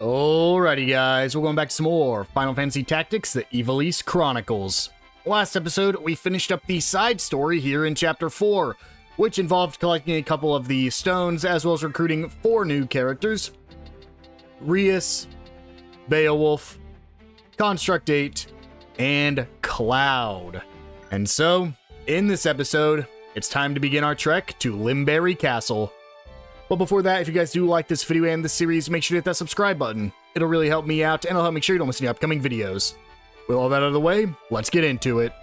Alrighty guys, we're going back to some more Final Fantasy Tactics, the Ivalice Chronicles. Last episode, we finished up the side story here in Chapter 4, which involved collecting a couple of the stones, as well as recruiting 4 new characters. Rias, Beowulf, Construct 8, and Cloud. And so, in this episode, it's time to begin our trek to Limberry Castle. But before that, if you guys do like this video and this series, make sure to hit that subscribe button. It'll really help me out, and it'll help make sure you don't miss any upcoming videos. With all that out of the way, let's get into it.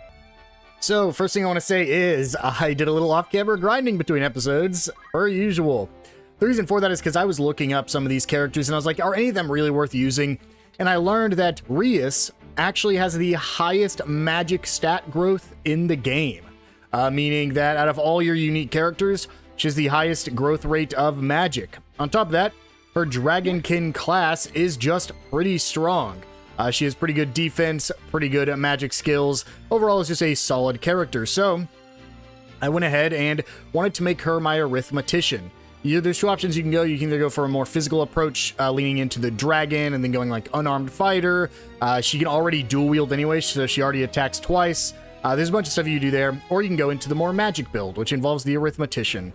So, first thing I want to say is, I did a little off-camera grinding between episodes, per usual. The reason for that is because I was looking up some of these characters, and I was like, are any of them really worth using? And I learned that Rias actually has the highest magic stat growth in the game. Meaning that out of all your unique characters, she has the highest growth rate of magic. On top of that, her Dragonkin class is just pretty strong. She has pretty good defense, pretty good magic skills. Overall, it's just a solid character. So, I went ahead and wanted to make her my arithmetician. There's 2 options you can go. You can either go for a more physical approach, leaning into the dragon, and then going like unarmed fighter. She can already dual wield anyway, so she already attacks twice. There's a bunch of stuff you can do there. Or you can go into the more magic build, which involves the arithmetician.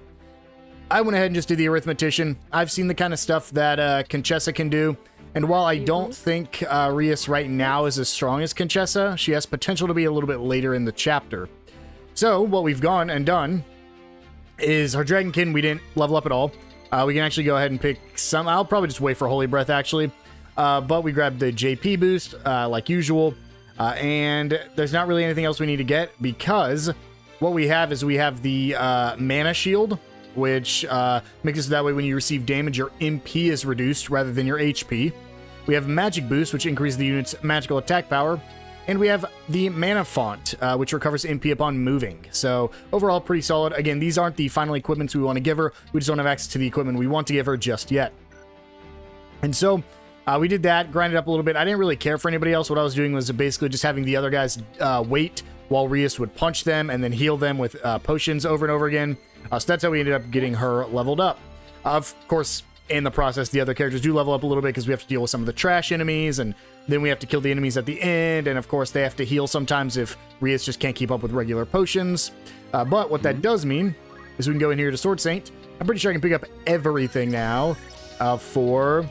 I went ahead and just did the arithmetician. I've seen the kind of stuff that Conchessa can do, and while I don't think Rias right now is as strong as Conchessa, she has potential to be a little bit later in the chapter. So, what we've gone and done is her Dragonkin we didn't level up at all. We can actually go ahead and pick some. I'll probably just wait for Holy Breath, actually. But we grabbed the JP boost, like usual. And there's not really anything else we need to get, because what we have is we have the mana shield, which makes it so that way when you receive damage, your MP is reduced rather than your HP. We have Magic Boost, which increases the unit's magical attack power. And we have the Mana Font, which recovers MP upon moving. So overall, pretty solid. Again, these aren't the final equipments we want to give her. We just don't have access to the equipment we want to give her just yet. And so we did that, grinded up a little bit. I didn't really care for anybody else. What I was doing was basically just having the other guys wait while Rias would punch them and then heal them with potions over and over again. So that's how we ended up getting her leveled up. Of course, in the process, the other characters do level up a little bit because we have to deal with some of the trash enemies, and then we have to kill the enemies at the end, and of course they have to heal sometimes if Rias just can't keep up with regular potions. But what that does mean is we can go in here to Sword Saint. I'm pretty sure I can pick up everything now for...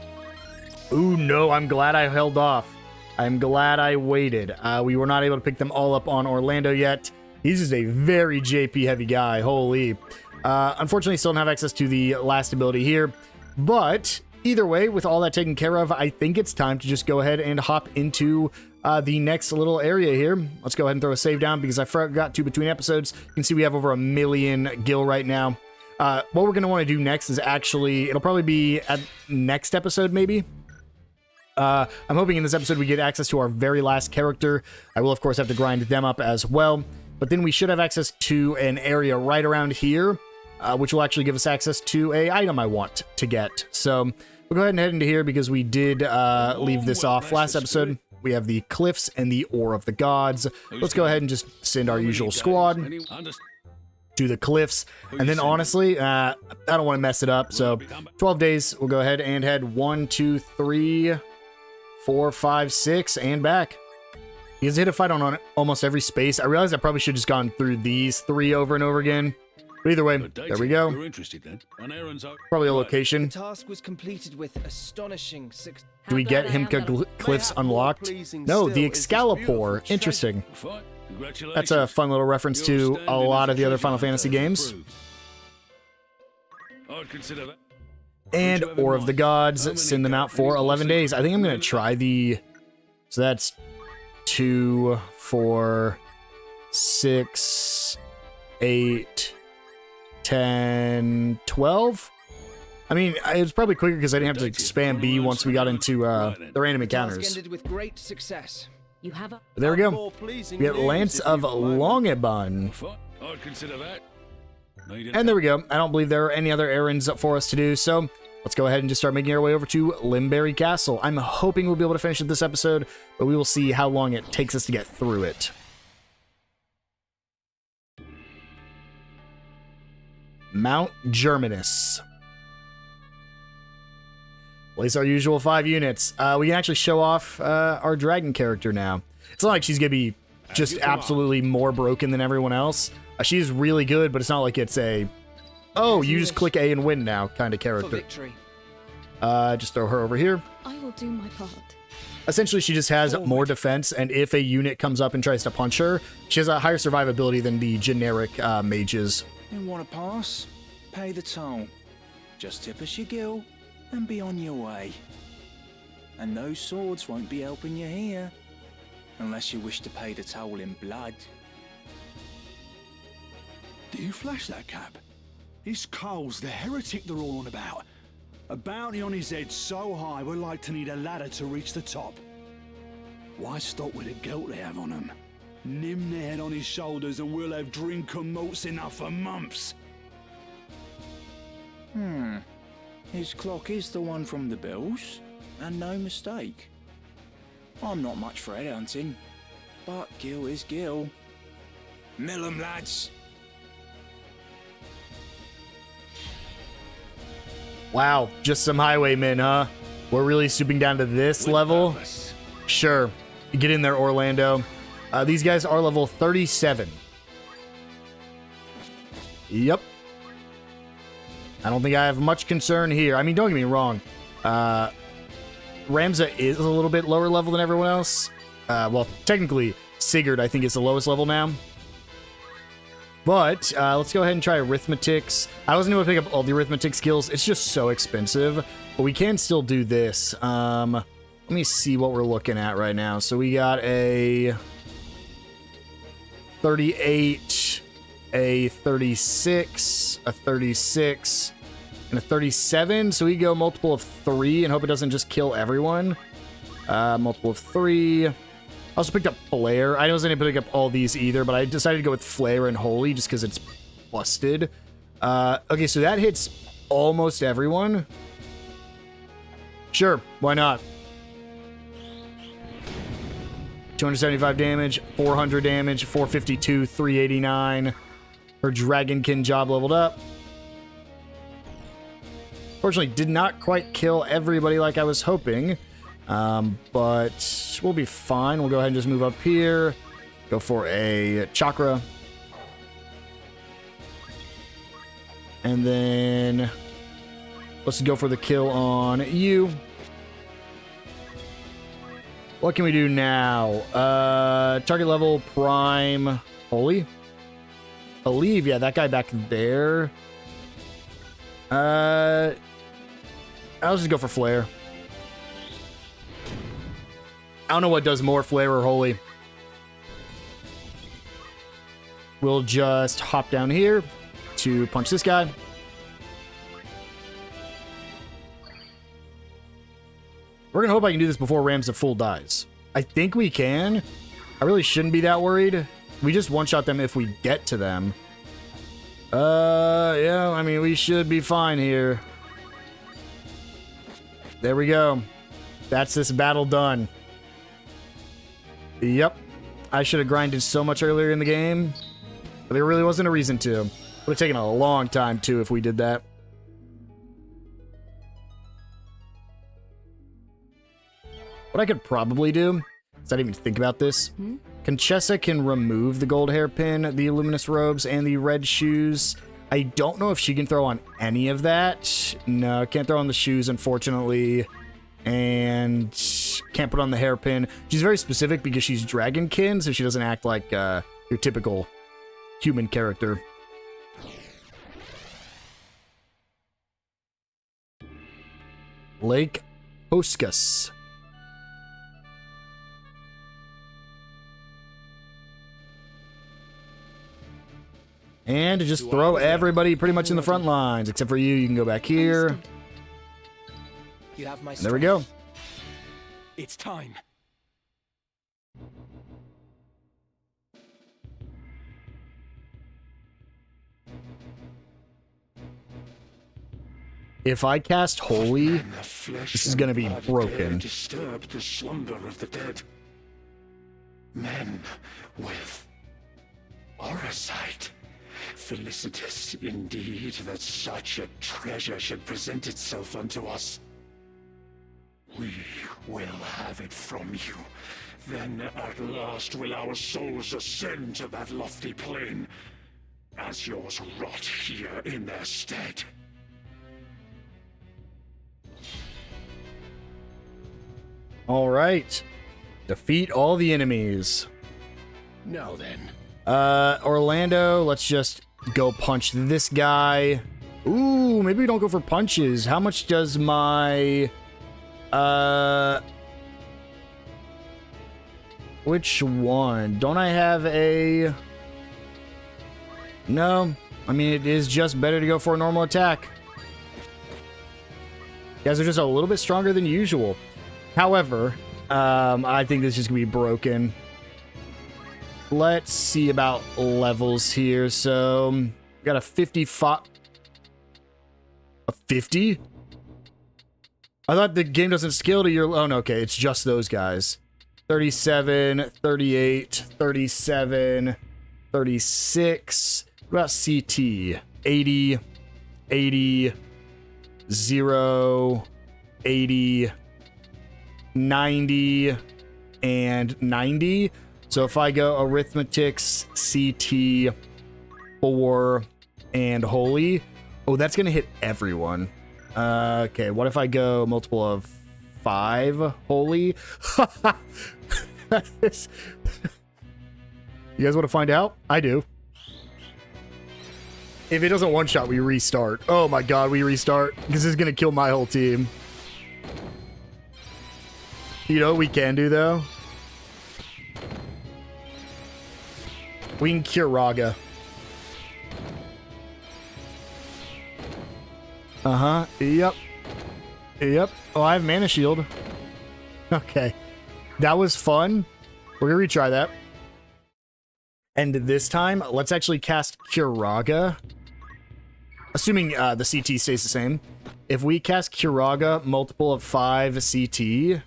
Ooh, no, I'm glad I held off. I'm glad I waited. We were not able to pick them all up on Orlando yet. He's just a very JP heavy guy, holy. Unfortunately, still don't have access to the last ability here. But either way, with all that taken care of, I think it's time to just go ahead and hop into the next little area here. Let's go ahead and throw a save down because I forgot to between episodes. You can see we have over 1 million gil right now. What we're going to want to do next is actually, it'll probably be at next episode maybe. I'm hoping in this episode we get access to our very last character. I will, of course, have to grind them up as well. But then we should have access to an area right around here, which will actually give us access to an item I want to get. So we'll go ahead and head into here because we did leave this off last episode. We have the Cliffs and the Ore of the Gods. Let's go ahead and just send our usual squad to the Cliffs. And then honestly, I don't want to mess it up. So 12 days, we'll go ahead and head 1, 2, 3, 4, 5, 6, and back. Because hit a fight on almost every space. I realized I probably should have just gone through these 3 over and over again. But either way, there we go. Probably a location. The task was completed with astonishing success. Do we get Himka Cliffs unlocked? No, the Excalibur. Interesting. That's a fun little reference to a lot of the other Final Fantasy games. And Ore of the Gods, send them out for 11 days. I think I'm going to try the... So that's 2, 4, 6, 8, 10, 12? I mean, it was probably quicker because I didn't have to spam B once we got into the random encounters. With great success. There we go. We get Lance of Longebun. And there we go. I don't believe there are any other errands for us to do, so let's go ahead and just start making our way over to Limberry Castle. I'm hoping we'll be able to finish it this episode, but we will see how long it takes us to get through it. Mount Germanus. At least our usual 5 units. We can actually show off our dragon character now. It's not like she's gonna be just absolutely more broken than everyone else. She's really good, but it's not like it's a, oh, you just click A and win now kind of character. Just throw her over here. I will do my part. Essentially, she just has more defense, and if a unit comes up and tries to punch her, she has a higher survivability than the generic mages. You want to pass? Pay the toll. Just tip us your gill and be on your way. And those swords won't be helping you here, unless you wish to pay the toll in blood. Do you flash that, Cap? It's Cole's the heretic they're all on about. A bounty on his head so high we're like to need a ladder to reach the top. Why stop with the guilt they have on him? Nim their head on his shoulders and we'll have drink and malts enough for months. His clock is the one from the bills, and no mistake. I'm not much for headhunting, but Gil is Gil. Mill 'em, lads! Wow, just some highwaymen, huh? We're really stooping down to this level? Sure. Get in there, Orlando. These guys are level 37. Yep. I don't think I have much concern here. I mean, don't get me wrong. Ramza is a little bit lower level than everyone else. Well, technically, Sigurd, I think, is the lowest level now. But let's go ahead and try arithmetics. I wasn't able to pick up all the arithmetic skills. It's just so expensive. But we can still do this. Let me see what we're looking at right now. So we got a 38, a 36, a 36, and a 37. So we go multiple of 3 and hope it doesn't just kill everyone. Multiple of 3. I also picked up Flare. I wasn't able to pick up all these either, but I decided to go with Flare and Holy just because it's busted. Okay, so that hits almost everyone. Sure, why not? 275 damage, 400 damage, 452, 389. Her Dragonkin job leveled up. Fortunately, did not quite kill everybody like I was hoping. But we'll be fine. We'll go ahead and just move up here. Go for a chakra. And then let's go for the kill on you. What can we do now? Target level, prime, holy. Believe, yeah, that guy back there. I'll just go for flare. I don't know what does more, flare or holy. We'll just hop down here to punch this guy. We're gonna hope I can do this before Ramza full dies. I think we can. I really shouldn't be that worried. We just one-shot them if we get to them. Yeah, I mean, we should be fine here. There we go. That's this battle done. Yep. I should have grinded so much earlier in the game, but there really wasn't a reason to. Would have taken a long time, too, if we did that. What I could probably do, is I didn't even think about this. Conchessa can remove the gold hairpin, the luminous robes, and the red shoes. I don't know if she can throw on any of that. No, can't throw on the shoes, unfortunately. And can't put on the hairpin. She's very specific because she's dragonkin, so she doesn't act like your typical human character. Lake Hoskus. And to just throw everybody pretty much in the front lines, except for you. You can go back here. You have my There we go. It's time. If I cast Holy, this is going to be broken. Disturb the slumber of the dead. Men with orasight. Felicitous indeed that such a treasure should present itself unto us. will have it from you. Then at last will our souls ascend to that lofty plane, as yours rot here in their stead. All right. Defeat all the enemies. Now then. Orlando, let's just go punch this guy. Ooh, maybe we don't go for punches. How much does my... Which one? Don't I have a... No. I mean, it is just better to go for a normal attack. You guys are just a little bit stronger than usual. However, I think this is going to be broken. Let's see about levels here. So, we got a 55... A 50? I thought the game doesn't scale to your... Oh, no, okay. It's just those guys. 37, 38, 37, 36. What about CT? 80, 80, 0, 80, 90, and 90. So if I go arithmetics, CT, 4, and holy... Oh, that's going to hit everyone. Okay, what if I go multiple of 5 holy? You guys want to find out? I do. If it doesn't one-shot, we restart. Oh my god, we restart. This is going to kill my whole team. You know what we can do, though? We can cure Raga. Uh-huh. Yep. Yep. Oh, I have mana shield. Okay. That was fun. We're gonna retry that. And this time, let's actually cast Curaga. Assuming the CT stays the same. If we cast Curaga multiple of 5 CT,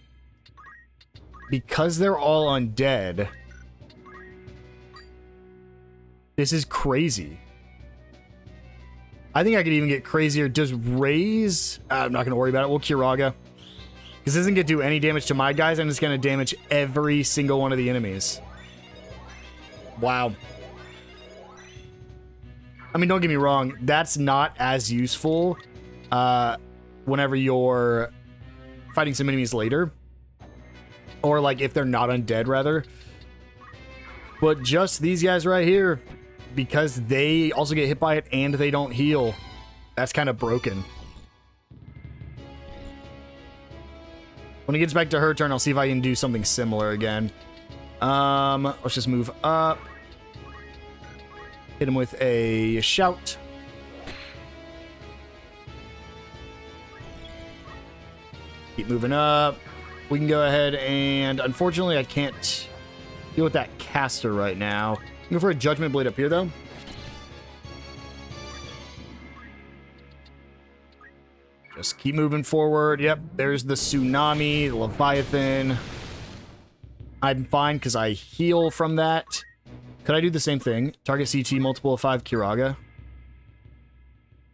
because they're all undead, this is crazy. I think I could even get crazier. Does Raise... I'm not going to worry about it. We'll Curaga. This isn't going to do any damage to my guys, and it's going to damage every single one of the enemies. Wow. I mean, don't get me wrong. That's not as useful whenever you're fighting some enemies later. Or, like, if they're not undead, rather. But just these guys right here... Because they also get hit by it and they don't heal. That's kind of broken. When it gets back to her turn, I'll see if I can do something similar again. Let's just move up. Hit him with a shout. Keep moving up. We can go ahead and... Unfortunately, I can't deal with that caster right now. Go for a Judgment Blade up here, though. Just keep moving forward. Yep, there's the Tsunami, the Leviathan. I'm fine because I heal from that. Could I do the same thing? Target CT, multiple of 5, Curaga.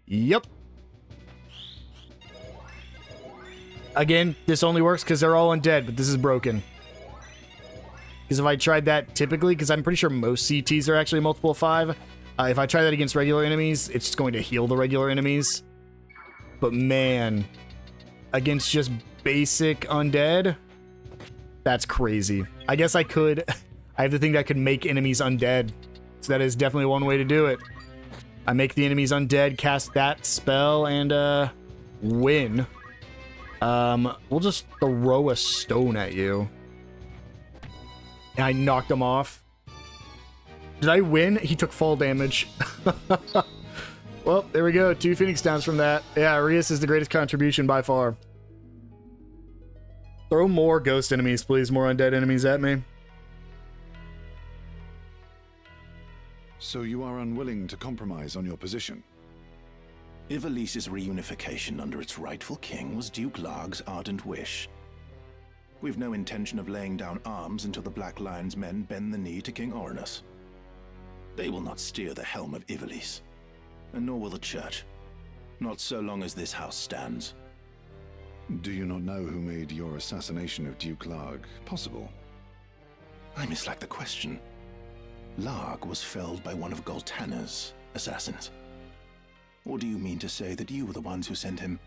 Yep. Again, this only works because they're all undead, but this is broken. Because if I tried that typically, because I'm pretty sure most CTs are actually multiple of 5, if I try that against regular enemies, it's just going to heal the regular enemies. But man, against just basic undead, that's crazy. I guess I could... I have the thing that could make enemies undead. So that is definitely one way to do it. I make the enemies undead, cast that spell, and win. We'll just throw a stone at you. And I knocked him off. Did I win? He took fall damage. Well, there we go. 2 Phoenix Downs from that. Yeah, Arias is the greatest contribution by far. Throw more ghost enemies, please. More undead enemies at me. So you are unwilling to compromise on your position? Ivalice's reunification under its rightful king was Duke Larg's ardent wish. We've no intention of laying down arms until the Black Lion's men bend the knee to King Orinus. They will not steer the helm of Ivalice, and nor will the Church. Not so long as this house stands. Do you not know who made your assassination of Duke Larg possible? I mislike the question. Larg was felled by one of Goltanna's assassins. Or do you mean to say that you were the ones who sent him?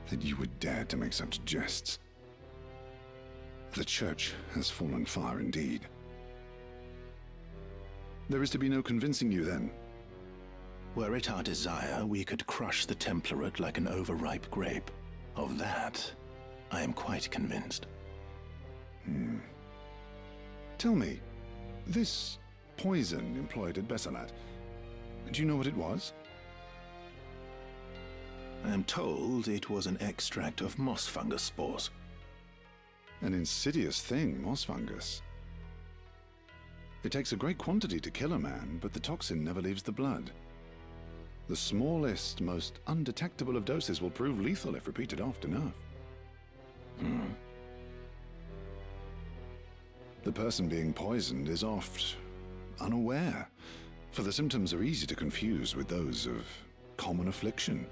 That you would dare to make such jests. The Church has fallen far indeed. There is to be no convincing you, then. Were it our desire, we could crush the Templarate like an overripe grape. Of that, I am quite convinced. Tell me, this poison employed at Besselat, do you know what it was? I am told it was an extract of moss fungus spores. An insidious thing, moss fungus. It takes a great quantity to kill a man, but the toxin never leaves the blood. The smallest, most undetectable of doses will prove lethal if repeated often enough. The person being poisoned is oft unaware, for the symptoms are easy to confuse with those of common affliction.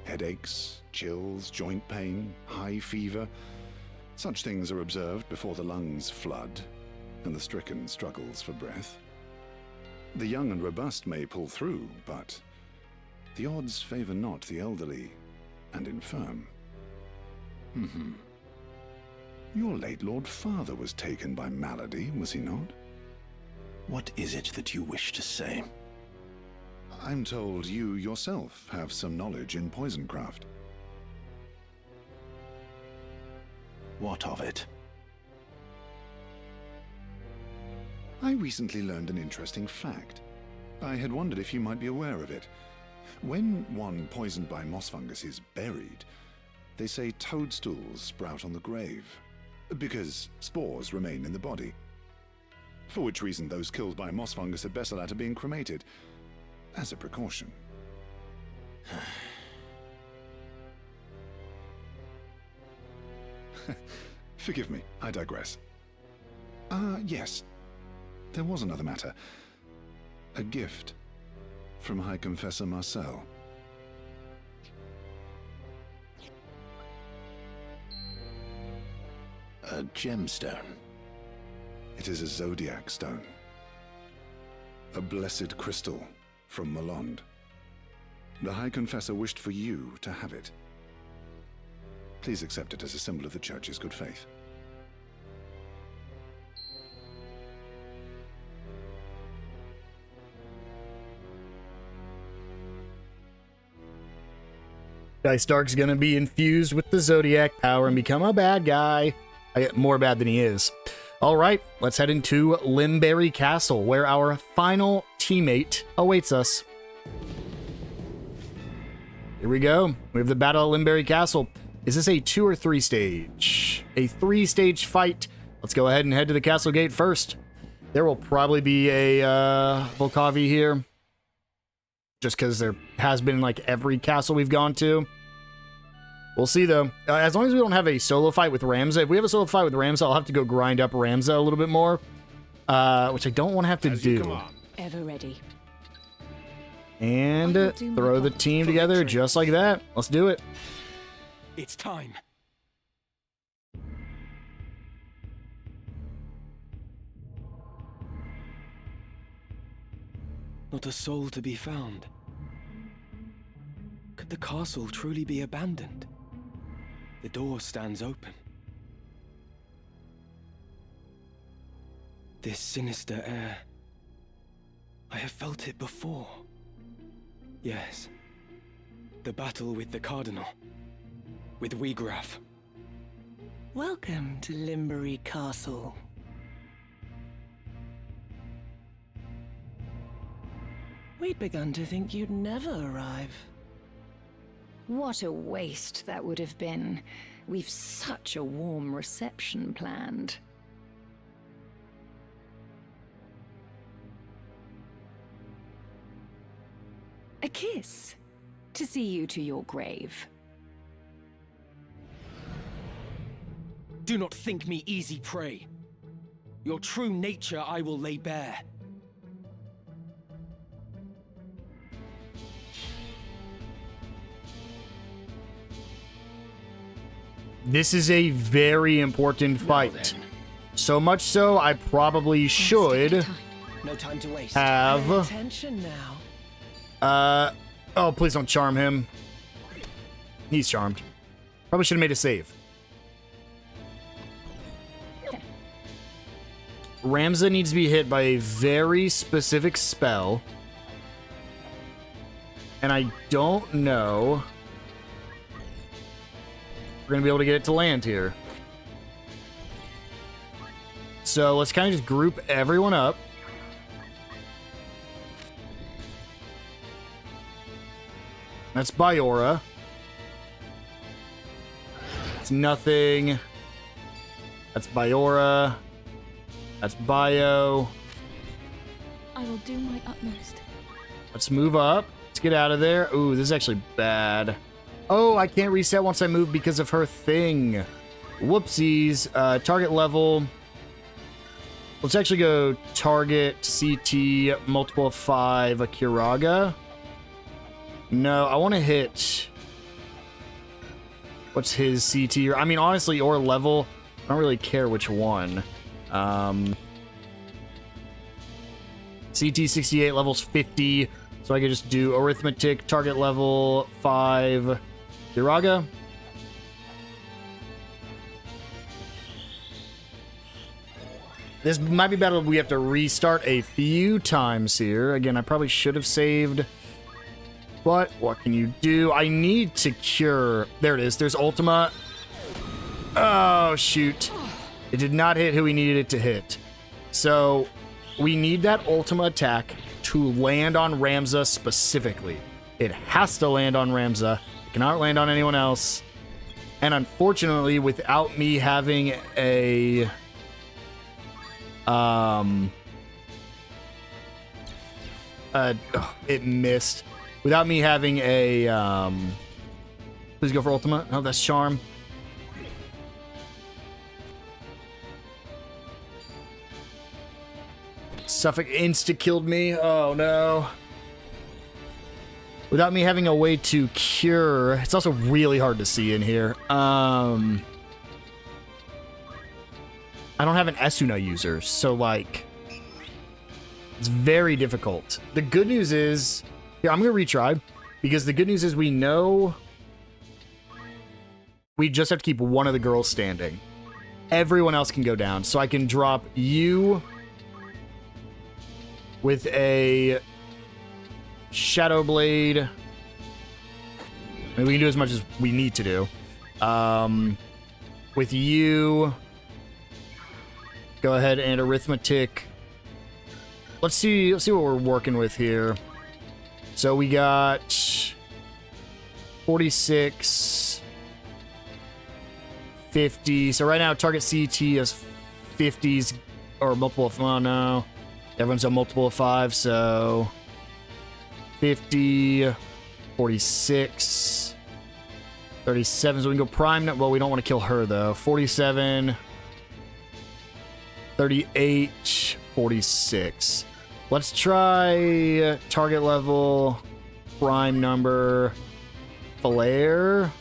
Headaches, chills, joint pain, high fever. Such things are observed before the lungs flood and the stricken struggles for breath. The young and robust may pull through, but the odds favor not the elderly and infirm. Your late Lord Father was taken by malady, was he not? What is it that you wish to say? I'm told you yourself have some knowledge in poisoncraft. What of it? I recently learned an interesting fact. I had wondered if you might be aware of it. When one poisoned by moss fungus is buried, they say toadstools sprout on the grave, because spores remain in the body. For which reason those killed by moss fungus at Besselat are being cremated, as a precaution. Forgive me, I digress. Yes. There was another matter. A gift from High Confessor Marcel. A gemstone. It is a zodiac stone. A blessed crystal from Malond. The High Confessor wished for you to have it. Please accept it as a symbol of the Church's good faith. Dice Dark's gonna be infused with the Zodiac power and become a bad guy. More bad than he is. Alright, let's head into Limberry Castle, where our final teammate awaits us. Here we go. We have the Battle of Limberry Castle. Is this a 2 or 3 stage? A 3-stage fight. Let's go ahead and head to the castle gate first. There will probably be a Volkavi here. Just because there has been like every castle we've gone to. We'll see though. As long as we don't have a solo fight with Ramza. If we have a solo fight with Ramza, I'll have to go grind up Ramza a little bit more. Which I don't want to have to do. Ever ready. And throw the team together just like that. Let's do it. It's time. Not a soul to be found. Could the castle truly be abandoned? The door stands open. This sinister air. I have felt it before. Yes. The battle with the Cardinal. With Wiegraf. Welcome to Limberry Castle. We'd begun to think you'd never arrive. What a waste that would have been. We've such a warm reception planned. A kiss to see you to your grave. Do not think me easy prey. Your true nature I will lay bare. This is a very important fight. So much so, I probably should No time to waste. have... Attention now. Oh, please don't charm him. He's charmed. Probably should have made a save. Ramza needs to be hit by a very specific spell. And I don't know... we're going to be able to get it to land here. So let's kind of just group everyone up. That's Biora. It's nothing. That's Biora. That's Bio. I will do my utmost. Let's move up. Let's get out of there. Ooh, this is actually bad. Oh, I can't reset once I move because of her thing. Whoopsies. Target level. Let's actually go target CT multiple of 5 Akiraga. No, I want to hit... what's his CT? I mean, honestly, or level. I don't really care which one. CT 68, levels 50. So I could just do arithmetic, target level 5 Akiraga. This might be better if we have to restart a few times here. Again, I probably should have saved. But what can you do? I need to cure. There it is. There's Ultima. Oh, shoot. It did not hit who we needed it to hit. So we need that Ultima attack to land on Ramza specifically. It has to land on Ramza. It cannot land on anyone else. And unfortunately, without me having a... it missed. Without me having a, please go for Ultima. Oh, that's Charm. Suffolk insta-killed me. Oh, no. Without me having a way to cure... It's also really hard to see in here. I don't have an Esuna user, so, like... it's very difficult. The good news is... yeah, I'm going to retry, because the good news is we know we just have to keep one of the girls standing. Everyone else can go down, so I can drop you with a Shadow Blade. Maybe we can do as much as we need to do. With you, go ahead and arithmetic. Let's see what we're working with here. So we got 46, 50. So right now, target CT is 50s or multiple of, oh no. Everyone's a multiple of 5, so 50, 46, 37. So we can go prime. Well, we don't want to kill her though. 47, 38, 46. Let's try target level, prime number, flare.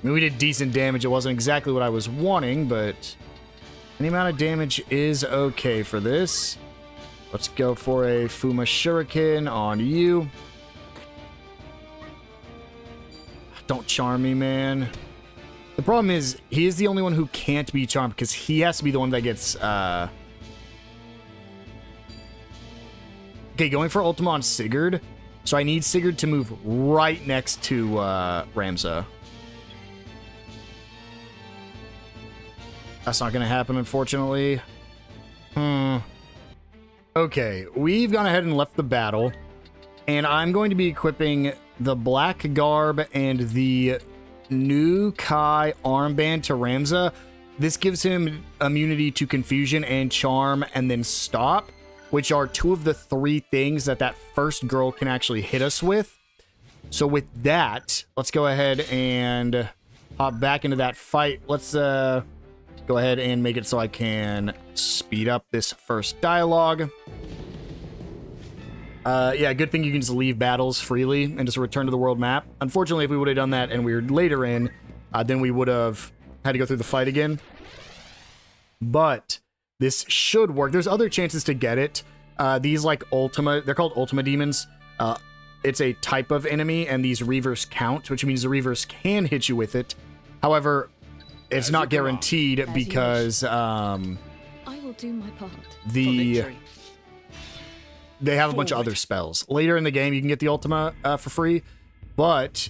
I mean, we did decent damage. It wasn't exactly what I was wanting, but any amount of damage is okay for this. Let's go for a Fuma Shuriken on you. Don't charm me, man. The problem is, he is the only one who can't be charmed, because he has to be the one that gets, okay, going for Ultima on Sigurd. So I need Sigurd to move right next to, Ramza. That's not going to happen, unfortunately. Okay, we've gone ahead and left the battle. And I'm going to be equipping the Black Garb and the New Kai armband to Ramza. This gives him immunity to confusion and charm and then stop, which are 2 of the 3 things that first girl can actually hit us with. So with that, let's go ahead and hop back into that fight. Let's go ahead and make it so I can speed up this first dialogue. Yeah, good thing you can just leave battles freely and just return to the world map. Unfortunately, if we would have done that and we were later in, then we would have had to go through the fight again. But this should work. There's other chances to get it. These like Ultima, they're called Ultima demons. It's a type of enemy, and these reavers count, which means the reavers can hit you with it. However, it's not guaranteed because I will do my part. They have a bunch of other spells. Later in the game, you can get the Ultima for free, but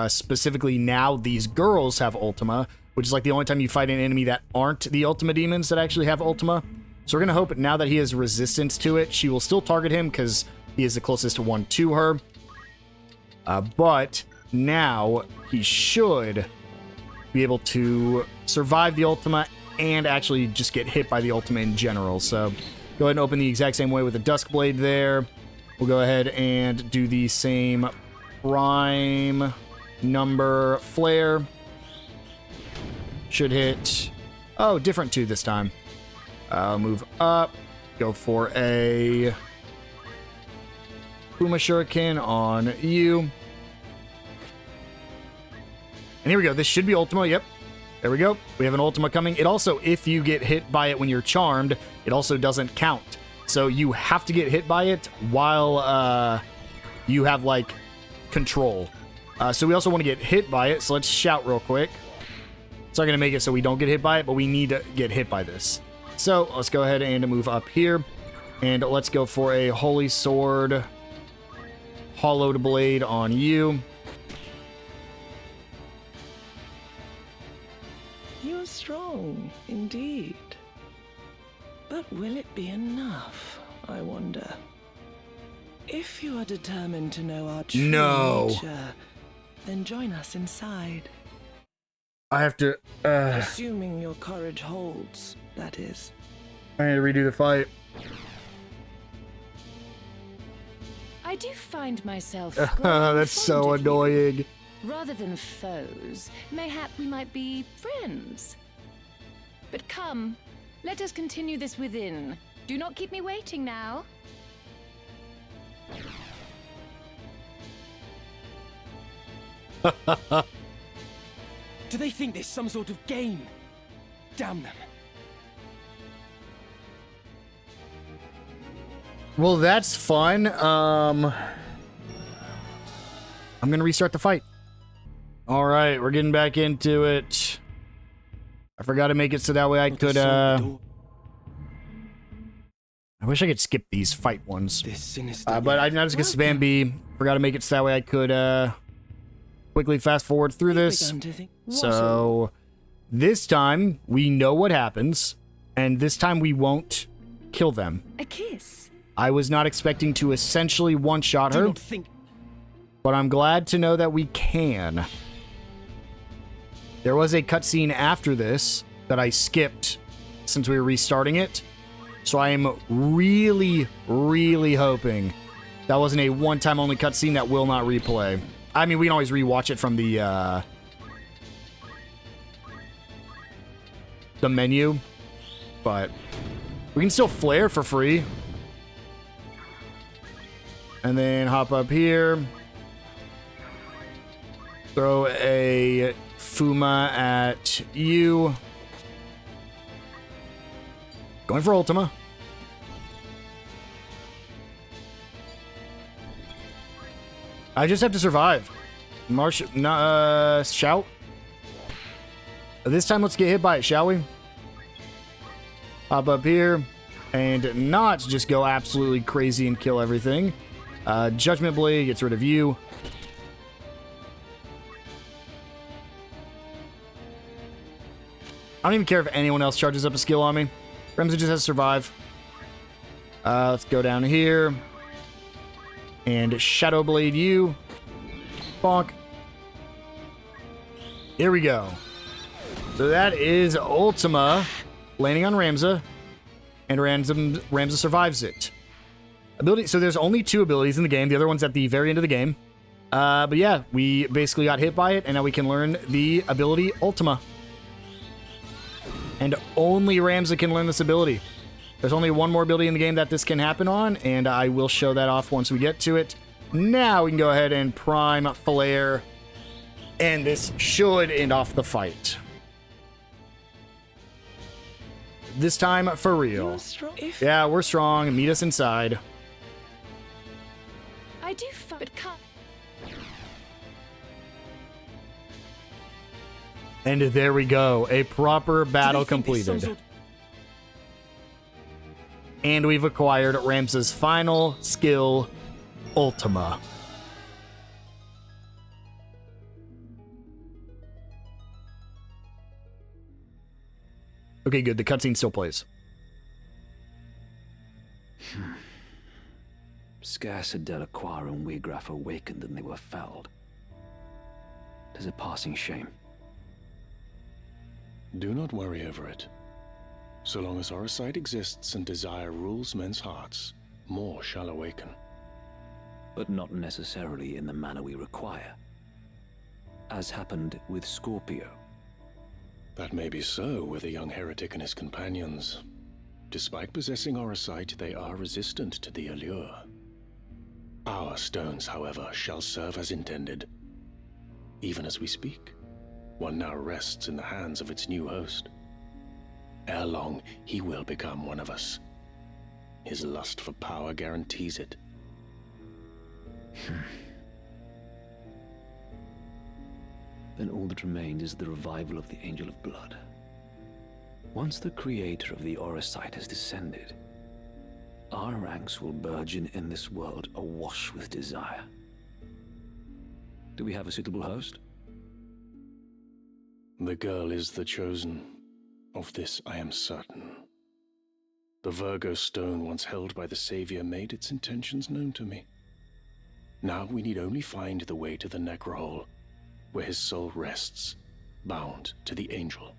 specifically now, these girls have Ultima, which is like the only time you fight an enemy that aren't the Ultima demons that actually have Ultima. So we're going to hope now that he has resistance to it, she will still target him because he is the closest one to her. But now he should be able to survive the Ultima and actually just get hit by the Ultima in general. So go ahead and open the exact same way with the Duskblade there. We'll go ahead and do the same prime number flare. Should hit... Oh, different 2 this time. Move up. Go for a Puma Shuriken on you. And here we go. This should be Ultima. Yep. There we go. We have an Ultima coming. It also, if you get hit by it when you're charmed, it also doesn't count. So you have to get hit by it while you have, like, control. So we also want to get hit by it. So let's shout real quick. It's not going to make it so we don't get hit by it, but we need to get hit by this. So let's go ahead and move up here. And let's go for a Holy Sword Hollowed Blade on you. You're strong, indeed. But will it be enough, I wonder? If you are determined to know our true nature, then join us inside. I have to... Assuming your courage holds, that is. I need to redo the fight. I do find myself... That's so annoying. Rather than foes, mayhap we might be friends. But come, let us continue this within. Do not keep me waiting now. Do they think this some sort of game? Damn them. Well, that's fun. I'm gonna restart the fight. All right, we're getting back into it. I forgot to make it so that way I could, I wish I could skip these fight ones. But I'm just gonna spam B. Forgot to make it so that way I could, quickly fast forward through this. So, this time, we know what happens, and this time we won't kill them. A kiss. I was not expecting to essentially one-shot her, but I'm glad to know that we can. There was a cutscene after this that I skipped since we were restarting it, so I am really, really hoping that wasn't a one-time only cutscene that will not replay. I mean, we can always rewatch it from the menu, but we can still flare for free. And then hop up here. Throw a Fuma at you. Going for Ultima. I just have to survive. Shout. This time, let's get hit by it, shall we? Hop up here. And not just go absolutely crazy and kill everything. Judgment Blade gets rid of you. I don't even care if anyone else charges up a skill on me. Ramza just has to survive. Let's go down here. And Shadow Blade you. Bonk. Here we go. So that is Ultima landing on Ramza. And Ramza survives it. Ability. So there's only 2 abilities in the game. The other one's at the very end of the game. But yeah, we basically got hit by it, and now we can learn the ability Ultima. And only Ramza can learn this ability. There's only one more ability in the game that this can happen on, and I will show that off once we get to it. Now we can go ahead and prime Flare, and this should end off the fight. This time for real. Yeah, we're strong. Meet us inside. I do but come. And there we go. A proper battle completed. And we've acquired Ramza's final skill, Ultima. Okay, good. The cutscene still plays. Scarce had Delacroix and Wiegraf awakened than they were felled. 'Tis a passing shame. Do not worry over it. So long as our sight exists and desire rules men's hearts, more shall awaken. But not necessarily in the manner we require. As happened with Scorpio. That may be so with a young heretic and his companions. Despite possessing our sight, they are resistant to the allure. Our stones, however, shall serve as intended. Even as we speak, one now rests in the hands of its new host. Ere long, he will become one of us. His lust for power guarantees it. Then all that remains is the revival of the Angel of Blood. Once the creator of the Orisight has descended, our ranks will burgeon in this world awash with desire. Do we have a suitable host? The girl is the chosen. Of this I am certain. The Virgo stone once held by the Savior made its intentions known to me. Now we need only find the way to the Necrohole, where his soul rests, bound to the Angel.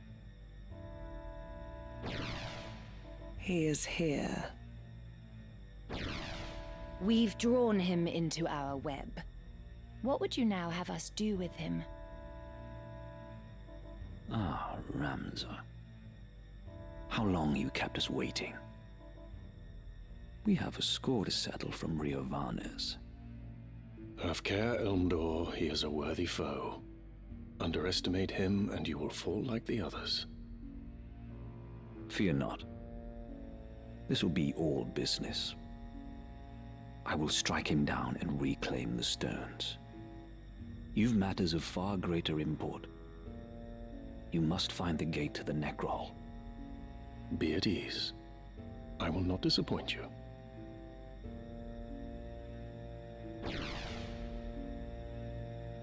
He is here. We've drawn him into our web. What would you now have us do with him? Ah, Ramza. How long you kept us waiting. We have a score to settle from Rio Varnes. Have care, Elmdor, he is a worthy foe. Underestimate him and you will fall like the others. Fear not. This will be all business. I will strike him down and reclaim the stones. You've matters of far greater import. You must find the gate to the Necrohole. Be at ease. I will not disappoint you.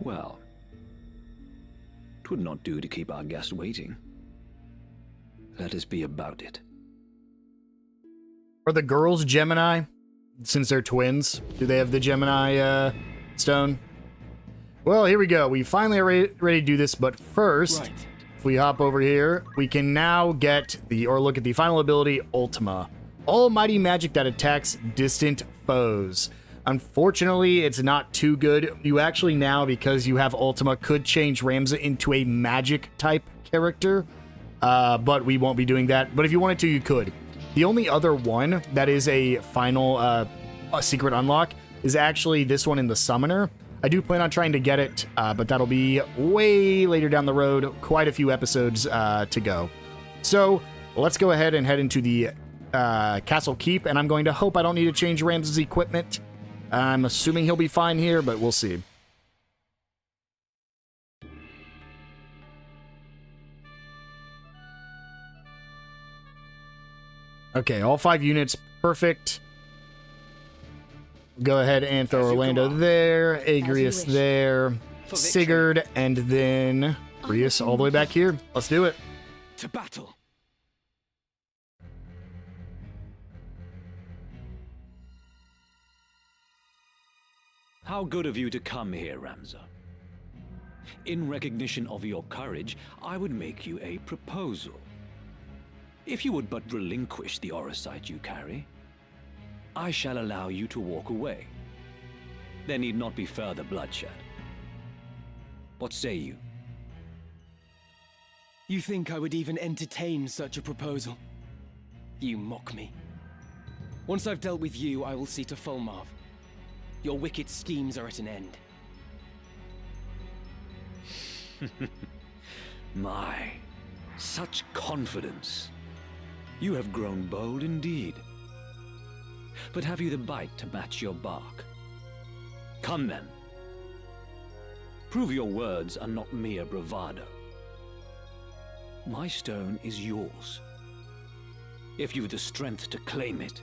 Well, 'twould not do to keep our guest waiting. Let us be about it. Are the girls Gemini? Since they're twins, do they have the Gemini stone? Well, here we go. We finally are ready to do this, but first, Right. if we hop over here, we can now get look at the final ability, Ultima. Almighty magic that attacks distant foes. Unfortunately, it's not too good. You actually now, because you have Ultima, could change Ramza into a magic type character, but we won't be doing that. But if you wanted to, you could. The only other one that is a final a secret unlock is actually this one in the Summoner. I do plan on trying to get it, but that'll be way later down the road. Quite a few episodes to go. So let's go ahead and head into the Castle Keep, and I'm going to hope I don't need to change Ramza's equipment. I'm assuming he'll be fine here, but we'll see. Okay, all 5 units, perfect. Go ahead and throw Orlando there, Agrius there, Sigurd, and then Rius all the way back here. Let's do it. To battle. How good of you to come here, Ramza. In recognition of your courage, I would make you a proposal. If you would but relinquish the Orisight you carry, I shall allow you to walk away. There need not be further bloodshed. What say you? You think I would even entertain such a proposal? You mock me. Once I've dealt with you, I will see to Fulmarv. Your wicked schemes are at an end. My, such confidence. You have grown bold indeed. But have you the bite to match your bark? Come then. Prove your words are not mere bravado. My stone is yours, if you've the strength to claim it.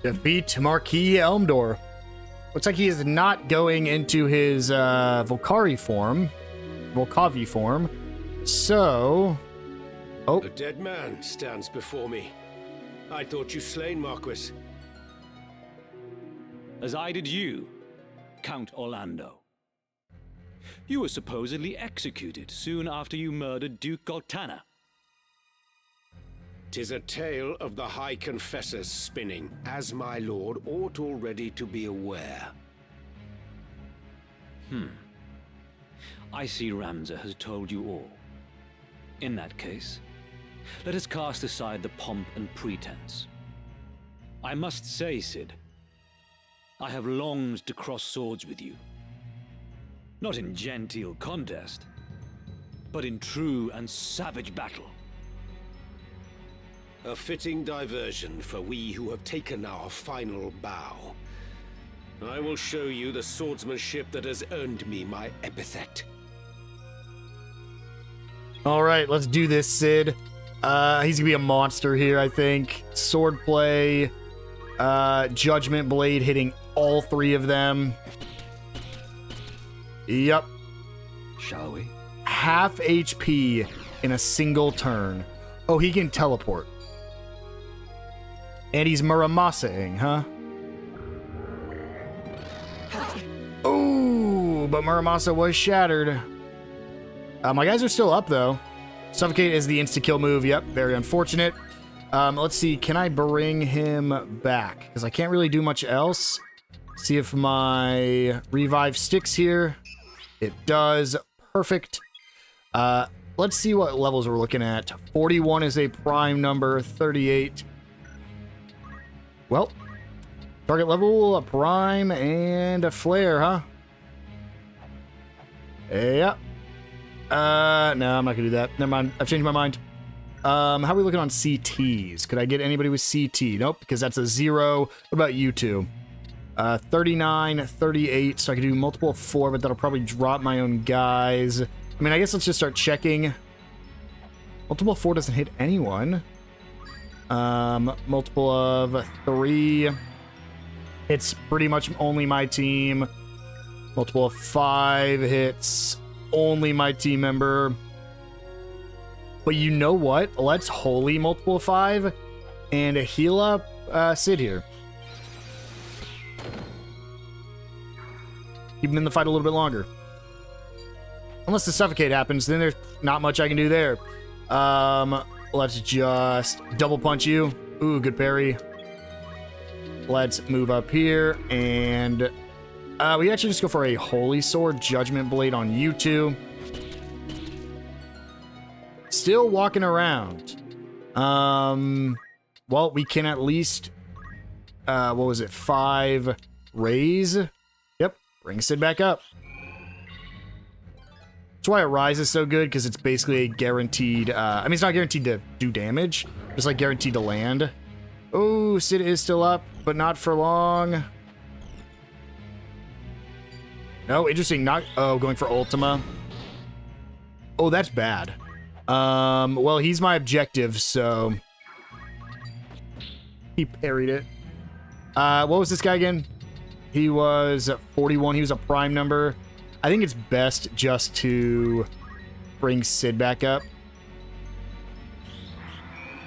Defeat Marquis Elmdor. Looks like he is not going into his Volcavi form. So... Oh. A dead man stands before me. I thought you slain, Marquis. As I did you, Count Orlando. You were supposedly executed soon after you murdered Duke Goltana. 'Tis a tale of the High Confessor's spinning, as my lord ought already to be aware. I see Ramza has told you all. In that case, let us cast aside the pomp and pretense. I must say, Cid, I have longed to cross swords with you. Not in genteel contest, but in true and savage battle. A fitting diversion for we who have taken our final bow. I will show you the swordsmanship that has earned me my epithet. All right, let's do this, Cid. He's gonna be a monster here, I think. Swordplay, Judgment Blade hitting all three of them. Yep. Shall we? Half HP in a single turn. Oh, he can teleport. And he's Muramasa-ing, huh? Oh, but Muramasa was shattered. My guys are still up, though. Suffocate is the insta-kill move. Yep, very unfortunate. Let's see. Can I bring him back? Because I can't really do much else. See if my revive sticks here. It does. Perfect. Let's see what levels we're looking at. 41 is a prime number. 38. Well, target level, a prime, and a flare, huh? Yeah. No, I'm not gonna do that. Never mind. I've changed my mind. How are we looking on CTs? Could I get anybody with CT? Nope, because that's a 0. What about you two? 39, 38, so I could do multiple of 4, but that'll probably drop my own guys. I mean, I guess let's just start checking. Multiple of 4 doesn't hit anyone. Multiple of 3. It's pretty much only my team. Multiple of 5 hits only my team member. But you know what? Let's holy multiple of 5 and heal up Cid here. Keep him in the fight a little bit longer. Unless the suffocate happens, then there's not much I can do there. Let's just double punch you. Ooh, good parry. Let's move up here, and we actually just go for a Holy Sword Judgment Blade on you two. Still walking around. Well, we can at least, what was it, 5 raise? Yep, bring Cid back up. That's why a rise is so good, because it's basically a guaranteed, I mean, it's not guaranteed to do damage, it's like guaranteed to land. Oh, Cid is still up, but not for long. No, interesting, not, oh, going for Ultima. Oh, that's bad. Well, he's my objective, so he parried it. What was this guy again? He was 41, he was a prime number. I think it's best just to bring Cid back up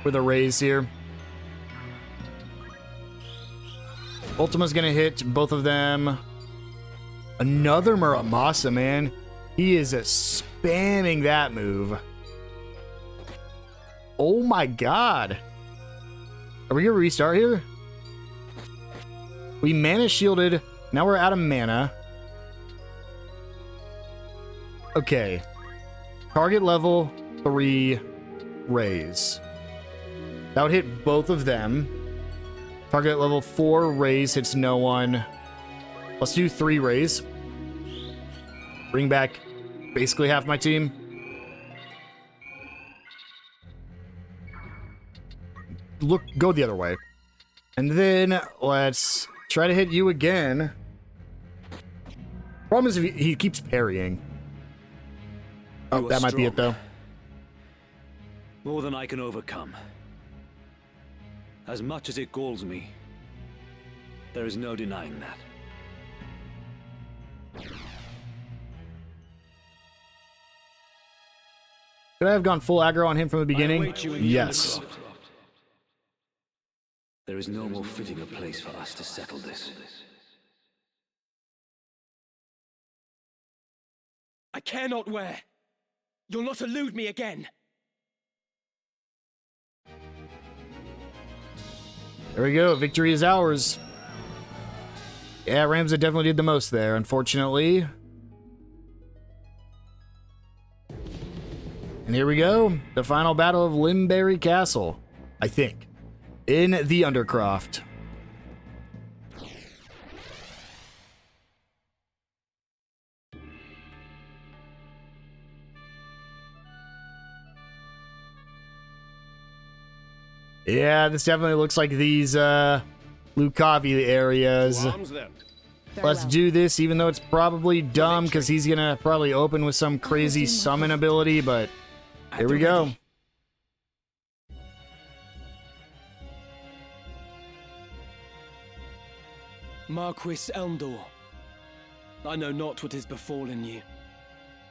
with a raise here. Ultima's gonna hit both of them. Another Muramasa, man. He is spamming that move. Oh my god. Are we gonna restart here? We mana shielded. Now we're out of mana. Okay. Target level 3. raise. That would hit both of them. Target level 4 raise hits no one. Let's do 3 raise. Bring back basically half my team. Look, go the other way. And then let's try to hit you again. Problem is, if he keeps parrying. Oh, that might be it, though. More than I can overcome. As much as it galls me, there is no denying that. Could I have gone full aggro on him from the beginning? Yes. There is no more fitting a place for us to settle this. I care not where. You'll not elude me again. There we go. Victory is ours. Yeah, Ramza definitely did the most there, unfortunately. And here we go. The final battle of Limberry Castle, I think, in the Undercroft. Yeah, this definitely looks like these Lucavi areas. Let's do this, even though it's probably dumb, because he's gonna probably open with some crazy summon ability, but here we go. Marquis Elndor, I know not what has befallen you,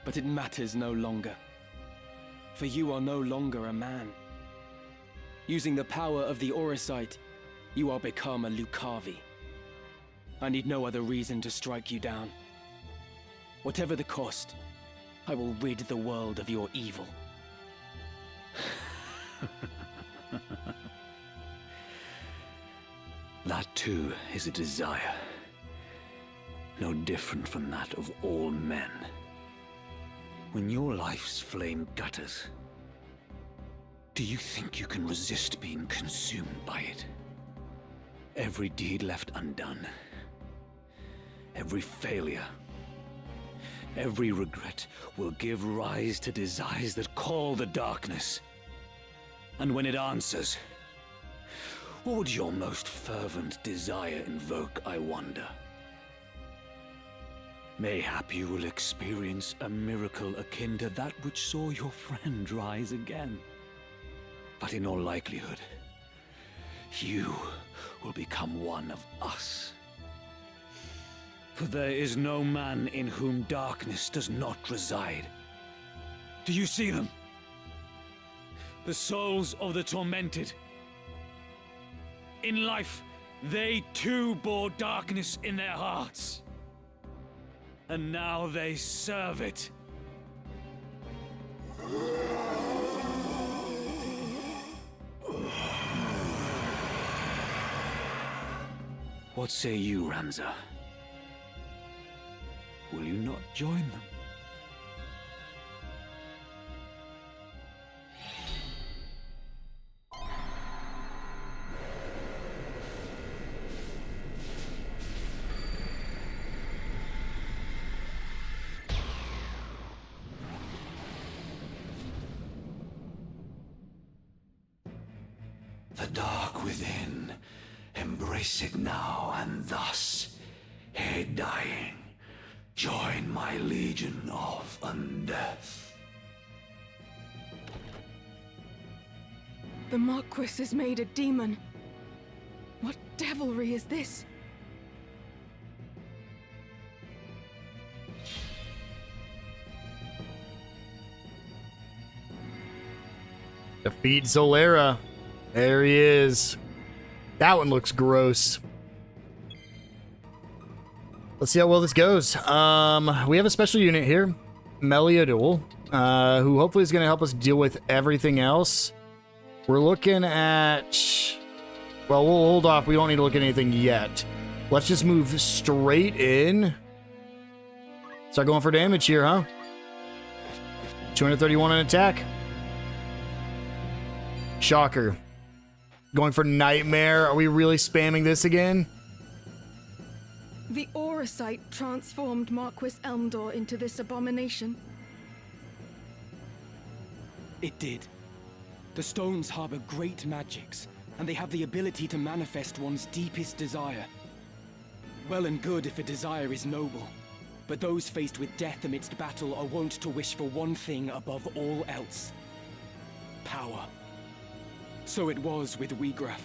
but it matters no longer. For you are no longer a man. Using the power of the Auracite, you are become a Lucavi. I need no other reason to strike you down. Whatever the cost, I will rid the world of your evil. That too is a desire. No different from that of all men. When your life's flame gutters, do you think you can resist being consumed by it? Every deed left undone, every failure, every regret will give rise to desires that call the darkness. And when it answers, what would your most fervent desire invoke, I wonder? Mayhap you will experience a miracle akin to that which saw your friend rise again. But in all likelihood, you will become one of us. For there is no man in whom darkness does not reside. Do you see them? The souls of the tormented. In life, they too bore darkness in their hearts. And now they serve it. What say you, Ramza? Will you not join them? The dark within, embrace it now, and thus, ere dying, join my legion of undeath. The Marquis is made a demon. What devilry is this? Defeat Zolera. There he is. That one looks gross. Let's see how well this goes. We have a special unit here, Meliadul, who hopefully is going to help us deal with everything else. We're looking at... Well, we'll hold off. We don't need to look at anything yet. Let's just move straight in. Start going for damage here, huh? 231 in attack. Shocker. Going for Nightmare. Are we really spamming this again? The Auracite transformed Marquis Elmdor into this abomination. It did. The stones harbor great magics, and they have the ability to manifest one's deepest desire. Well and good if a desire is noble, but those faced with death amidst battle are wont to wish for one thing above all else: power. So it was with Wiegraf.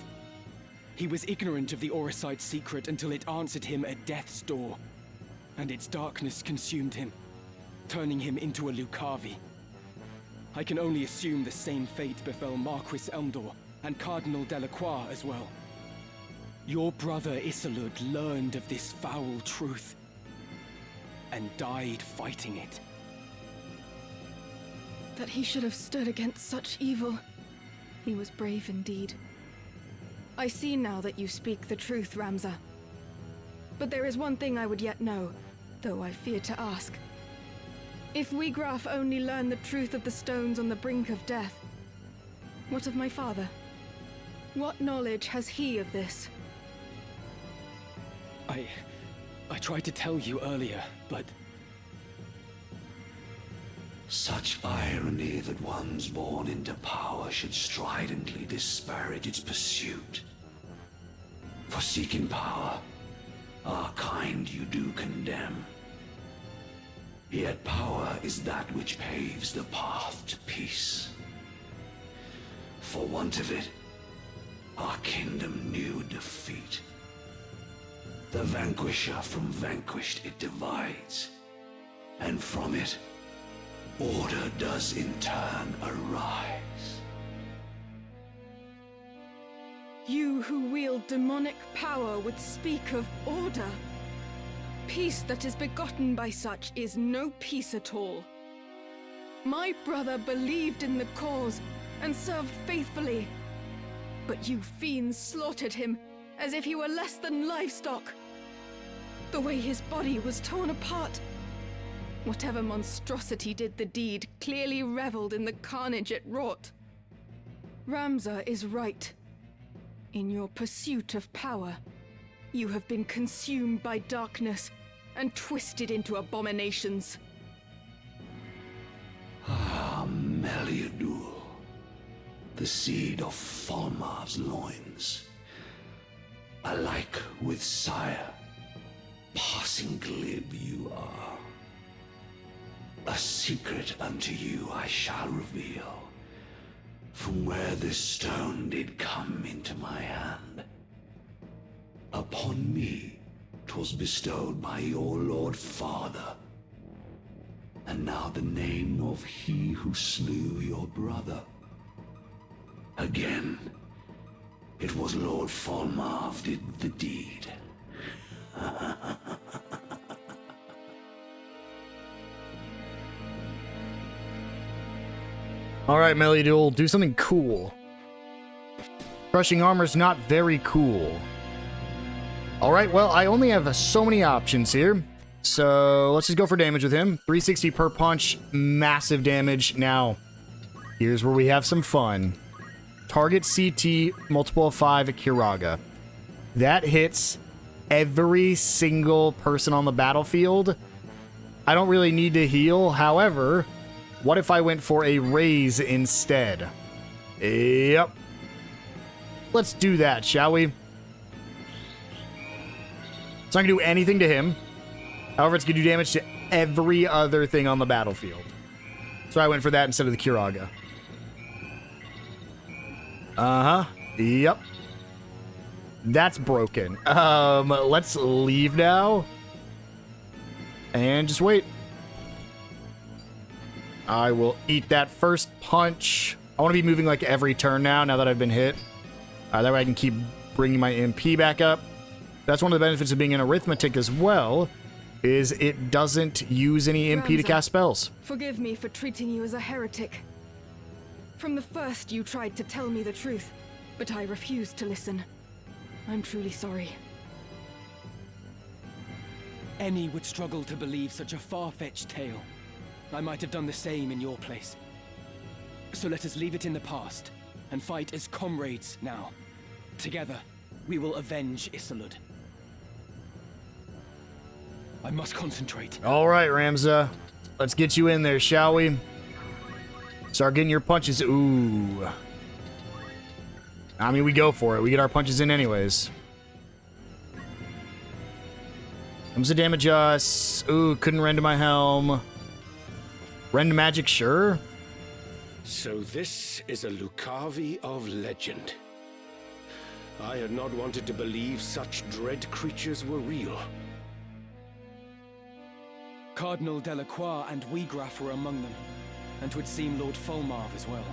He was ignorant of the Auracite's secret until it answered him at death's door, and its darkness consumed him, turning him into a Lucavi. I can only assume the same fate befell Marquis Elmdor and Cardinal Delacroix as well. Your brother Isolud learned of this foul truth and died fighting it. That he should have stood against such evil. He was brave indeed. I see now that you speak the truth, Ramza. But there is one thing I would yet know, though I fear to ask. If Wiegraf only learned the truth of the stones on the brink of death, what of my father? What knowledge has he of this? I tried to tell you earlier, but... Such irony that ones born into power should stridently disparage its pursuit. For seeking power, our kind you do condemn. Yet power is that which paves the path to peace. For want of it, our kingdom knew defeat. The vanquisher from vanquished it divides, and from it, order does in turn arise. You who wield demonic power would speak of order. Peace that is begotten by such is no peace at all. My brother believed in the cause and served faithfully. But you fiends slaughtered him as if he were less than livestock. The way his body was torn apart. Whatever monstrosity did the deed clearly reveled in the carnage it wrought. Ramza is right. In your pursuit of power, you have been consumed by darkness and twisted into abominations. Ah, Meliadul, the seed of Falmar's loins. Alike with sire, passing glib you are. A secret unto you I shall reveal. From where this stone did come into my hand. Upon me 'twas bestowed by your Lord Father. And now the name of he who slew your brother. Again, it was Lord Falmar did the deed. Alright, Meliadul, do something cool. Crushing armor's not very cool. Alright, well, I only have so many options here. So, let's just go for damage with him. 360 per punch, massive damage. Now, here's where we have some fun. Target CT, multiple of 5 at Kiraga. That hits every single person on the battlefield. I don't really need to heal, however... What if I went for a raise instead? Yep. Let's do that, shall we? It's not going to do anything to him. However, it's going to do damage to every other thing on the battlefield. So I went for that instead of the Kiraga. Uh-huh. Yep. That's broken. Let's leave now. And just wait. I will eat that first punch. I want to be moving like every turn now that I've been hit. That way I can keep bringing my MP back up. That's one of the benefits of being an arithmetic as well, is it doesn't use any MP to cast spells. Forgive me for treating you as a heretic. From the first you tried to tell me the truth, but I refused to listen. I'm truly sorry. Any would struggle to believe such a far-fetched tale. I might have done the same in your place. So let us leave it in the past, and fight as comrades now. Together, we will avenge Isolde. I must concentrate. All right, Ramza. Let's get you in there, shall we? Start getting your punches. Ooh. I mean, we go for it. We get our punches in anyways. Comes the damage us. Ooh, couldn't rend my helm. Rend magic, sure. So this is a Lucavi of legend. I had not wanted to believe such dread creatures were real. Cardinal Delacroix and Wiegraf were among them, and 'twould seem Lord Folmarv as well.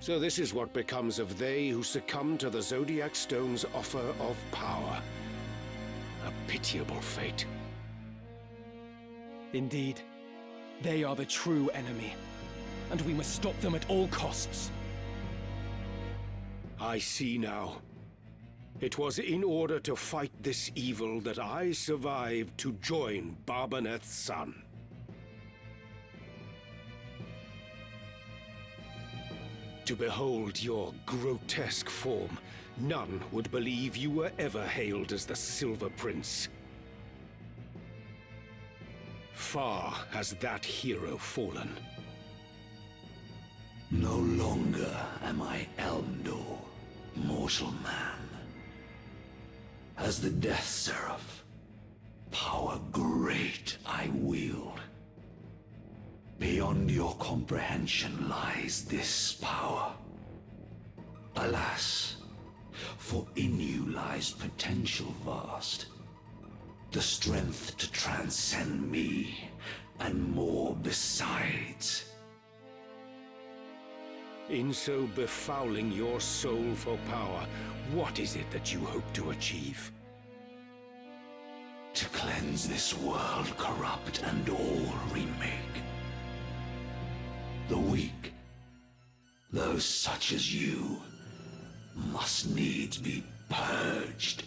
So this is what becomes of they who succumb to the Zodiac Stone's offer of power. A pitiable fate. Indeed. They are the true enemy, and we must stop them at all costs. I see now. It was in order to fight this evil that I survived to join Barbaneth's son. To behold your grotesque form, none would believe you were ever hailed as the Silver Prince. Far has that hero fallen. No longer am I Elmdor, mortal man. As the Death Seraph, power great I wield. Beyond your comprehension lies this power. Alas, for in you lies potential vast. The strength to transcend me, and more besides. In so befouling your soul for power, what is it that you hope to achieve? To cleanse this world corrupt and all remake. The weak, those such as you, must needs be purged.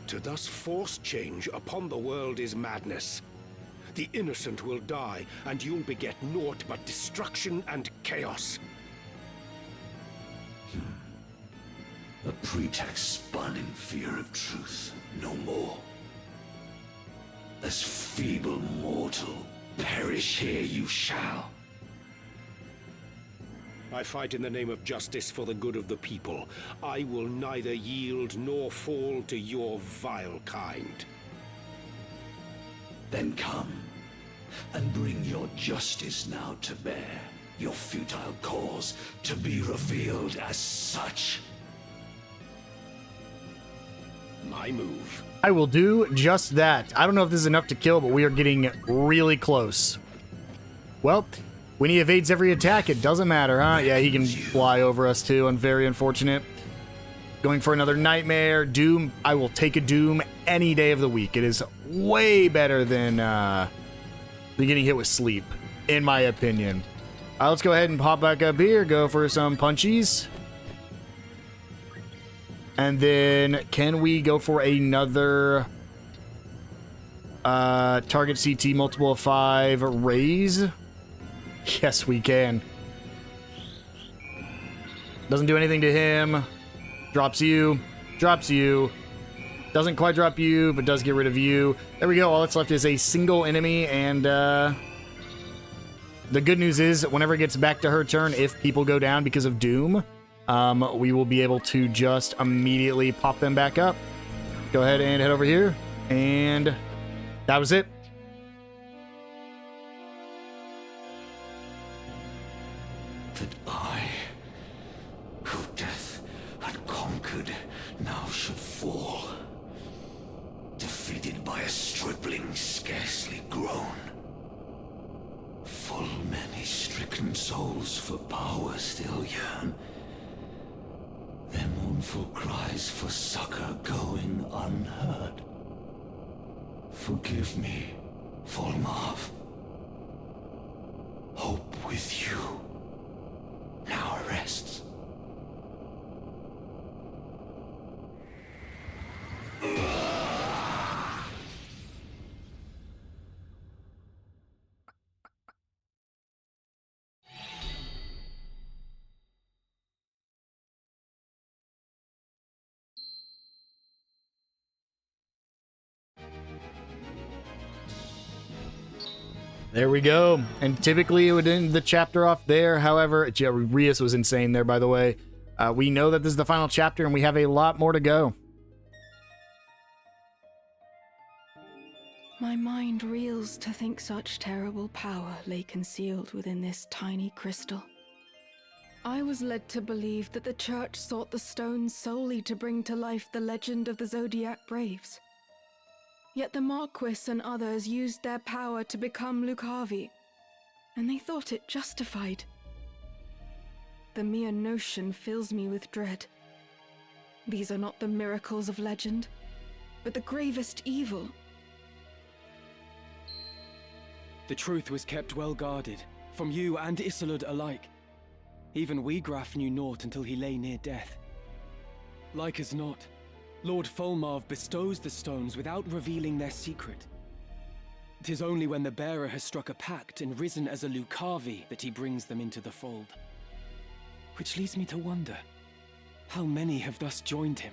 To thus force change upon the world is madness. The innocent will die, and you'll beget naught but destruction and chaos. A pretext spun in fear of truth, no more. As feeble mortal, perish here you shall. I fight in the name of justice for the good of the people. I will neither yield nor fall to your vile kind. Then come, and bring your justice now to bear, your futile cause to be revealed as such. My move. I will do just that. I don't know if this is enough to kill, but we are getting really close. Well, when he evades every attack, it doesn't matter, huh? Yeah, he can fly over us too. I'm very unfortunate. Going for another nightmare. Doom. I will take a Doom any day of the week. It is way better than getting hit with sleep, in my opinion. Let's go ahead and pop back up here. Go for some punchies. And then, can we go for another target CT multiple of 5 raise? Yes, we can. Doesn't do anything to him. Drops you. Drops you. Doesn't quite drop you, but does get rid of you. There we go. All that's left is a single enemy, and the good news is, whenever it gets back to her turn, if people go down because of Doom, we will be able to just immediately pop them back up. Go ahead and head over here, and that was it. That I, who death had conquered, now should fall. Defeated by a stripling scarcely grown. Full many stricken souls for power still yearn. Their mournful cries for succor going unheard. Forgive me, Folmarv. Hope with you now rests. There we go. And typically it would end the chapter off there. However, Rias was insane there, by the way. We know that this is the final chapter and we have a lot more to go. My mind reels to think such terrible power lay concealed within this tiny crystal. I was led to believe that the Church sought the stones solely to bring to life the legend of the Zodiac Braves. Yet the Marquis and others used their power to become Lucavi, and they thought it justified. The mere notion fills me with dread. These are not the miracles of legend, but the gravest evil. The truth was kept well guarded, from you and Isolde alike. Even Wiegraf knew naught until he lay near death. Like as not, Lord Fulmarv bestows the stones without revealing their secret. 'Tis only when the bearer has struck a pact and risen as a Lucavi that he brings them into the fold. Which leads me to wonder, how many have thus joined him?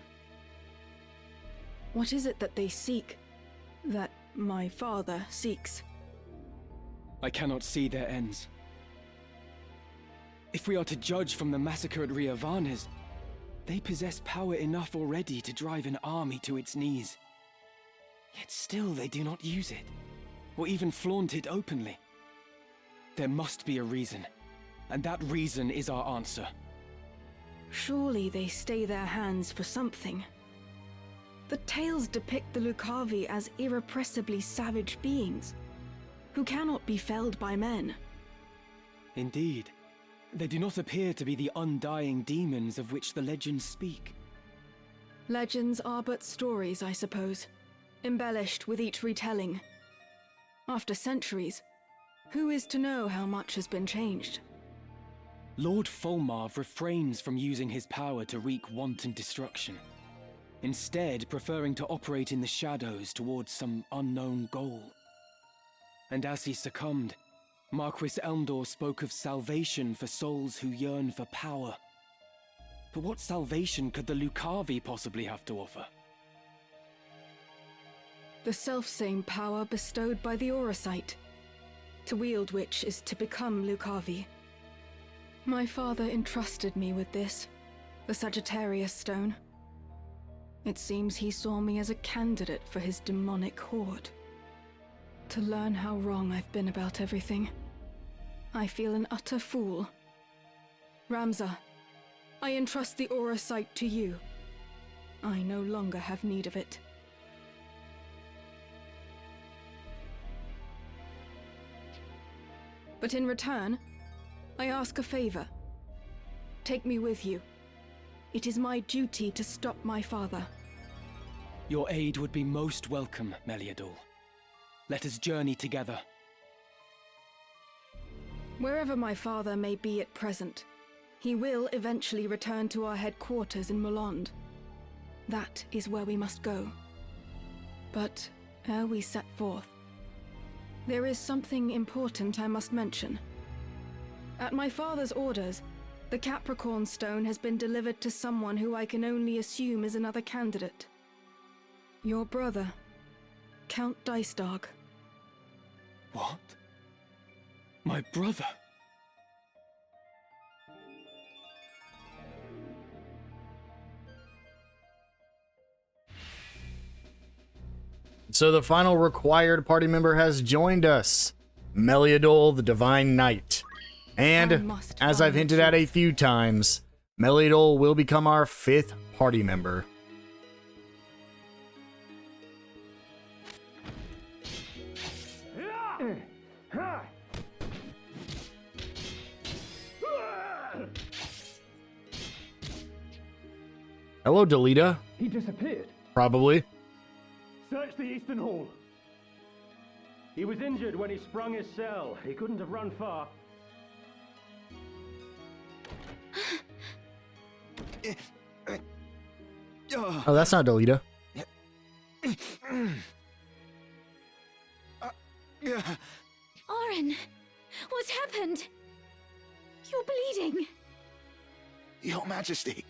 What is it that they seek? That my father seeks? I cannot see their ends. If we are to judge from the massacre at Riavanes, they possess power enough already to drive an army to its knees. Yet still they do not use it, or even flaunt it openly. There must be a reason, and that reason is our answer. Surely they stay their hands for something. The tales depict the Lucavi as irrepressibly savage beings, who cannot be felled by men. Indeed. They do not appear to be the undying demons of which the legends speak. Legends are but stories, I suppose, embellished with each retelling. After centuries, who is to know how much has been changed? Lord Fulmarv refrains from using his power to wreak wanton destruction, instead preferring to operate in the shadows towards some unknown goal. And as he succumbed, Marquis Elmdor spoke of salvation for souls who yearn for power. But what salvation could the Lucavi possibly have to offer? The selfsame power bestowed by the Auracite, to wield which is to become Lucavi. My father entrusted me with this, the Sagittarius Stone. It seems he saw me as a candidate for his demonic horde. To learn how wrong I've been about everything, I feel an utter fool. Ramza, I entrust the Auracite to you. I no longer have need of it. But in return, I ask a favor. Take me with you. It is my duty to stop my father. Your aid would be most welcome, Meliador. Let us journey together. Wherever my father may be at present, he will eventually return to our headquarters in Molond. That is where we must go. But ere we set forth, there is something important I must mention. At my father's orders, the Capricorn Stone has been delivered to someone who I can only assume is another candidate. Your brother, Count Dicedog. What? My brother? So the final required party member has joined us, Meliador, the Divine Knight. And, as I've hinted at a few times, Meliador will become our 5th party member. Hello, Delita. He disappeared. Probably. Search the Eastern Hall. He was injured when he sprung his cell. He couldn't have run far. Oh, that's not Delita. Orin, what's happened? You're bleeding. Your Majesty,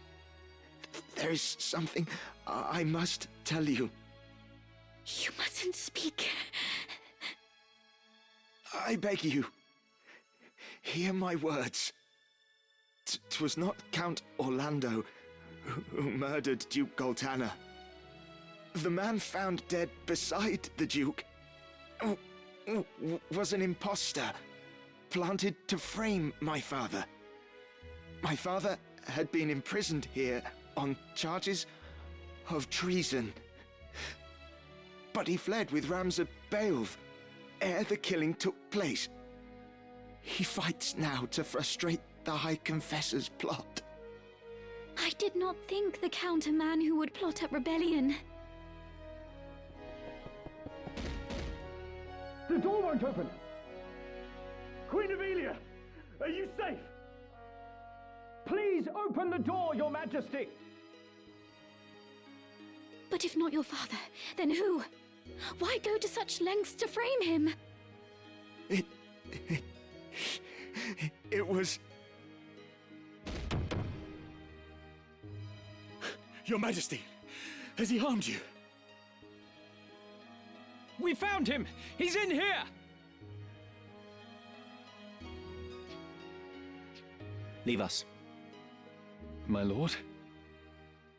there is something I must tell you. You mustn't speak. I beg you, hear my words. 'Twas not Count Orlando who murdered Duke Goltana. The man found dead beside the Duke was an impostor, planted to frame my father. My father had been imprisoned here on charges of treason. But he fled with Ramza Beowulf ere the killing took place. He fights now to frustrate the High Confessor's plot. I did not think the Count a man who would plot a rebellion. The door won't open! Queen Avelia, are you safe? Please open the door, Your Majesty! But if not your father, then who? Why go to such lengths to frame him? It was... Your Majesty, has he harmed you? We found him! He's in here! Leave us. My lord?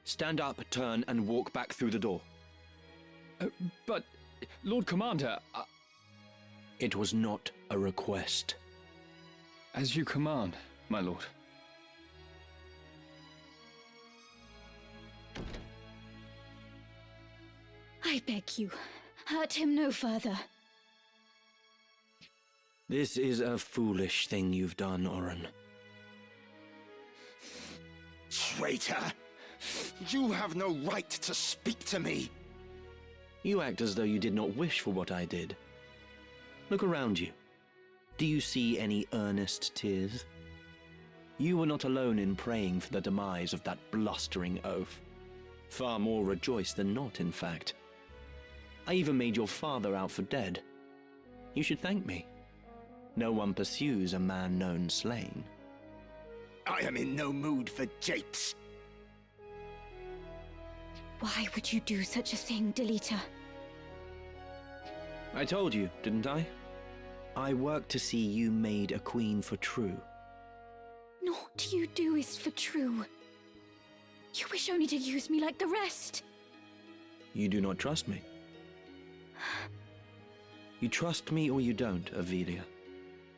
Stand up, turn, and walk back through the door. But, Lord Commander, It was not a request. As you command, my lord. I beg you, hurt him no further. This is a foolish thing you've done, Oren. Traitor! You have no right to speak to me! You act as though you did not wish for what I did. Look around you. Do you see any earnest tears? You were not alone in praying for the demise of that blustering oaf. Far more rejoiced than not, in fact. I even made your father out for dead. You should thank me. No one pursues a man known slain. I am in no mood for japes. Why would you do such a thing, Delita? I told you, didn't I? I work to see you made a queen for true. Naught you do is for true. You wish only to use me like the rest. You do not trust me. You trust me or you don't, Avelia.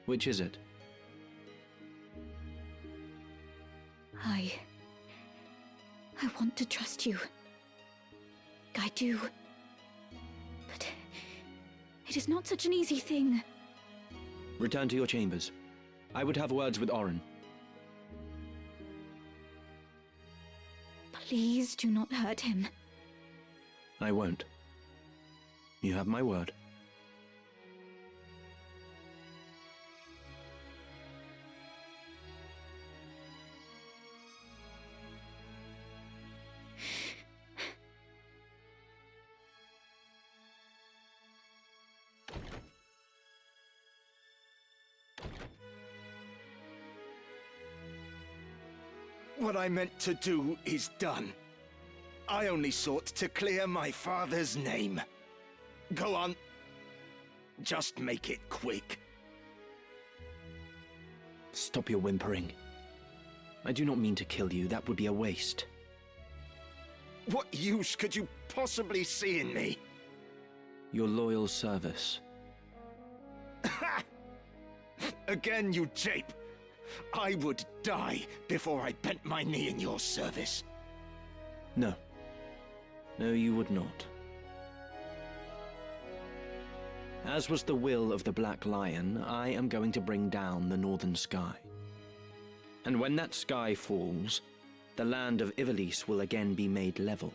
Which is it? I want to trust you. I do. But it is not such an easy thing. Return to your chambers. I would have words with Oren. Please do not hurt him. I won't. You have my word. What I meant to do is done. I only sought to clear my father's name. Go on. Just make it quick. Stop your whimpering. I do not mean to kill you. That would be a waste. What use could you possibly see in me? Your loyal service. Again, you jape. I would die before I bent my knee in your service. No. No, you would not. As was the will of the Black Lion, I am going to bring down the northern sky. And when that sky falls, the land of Ivalice will again be made level.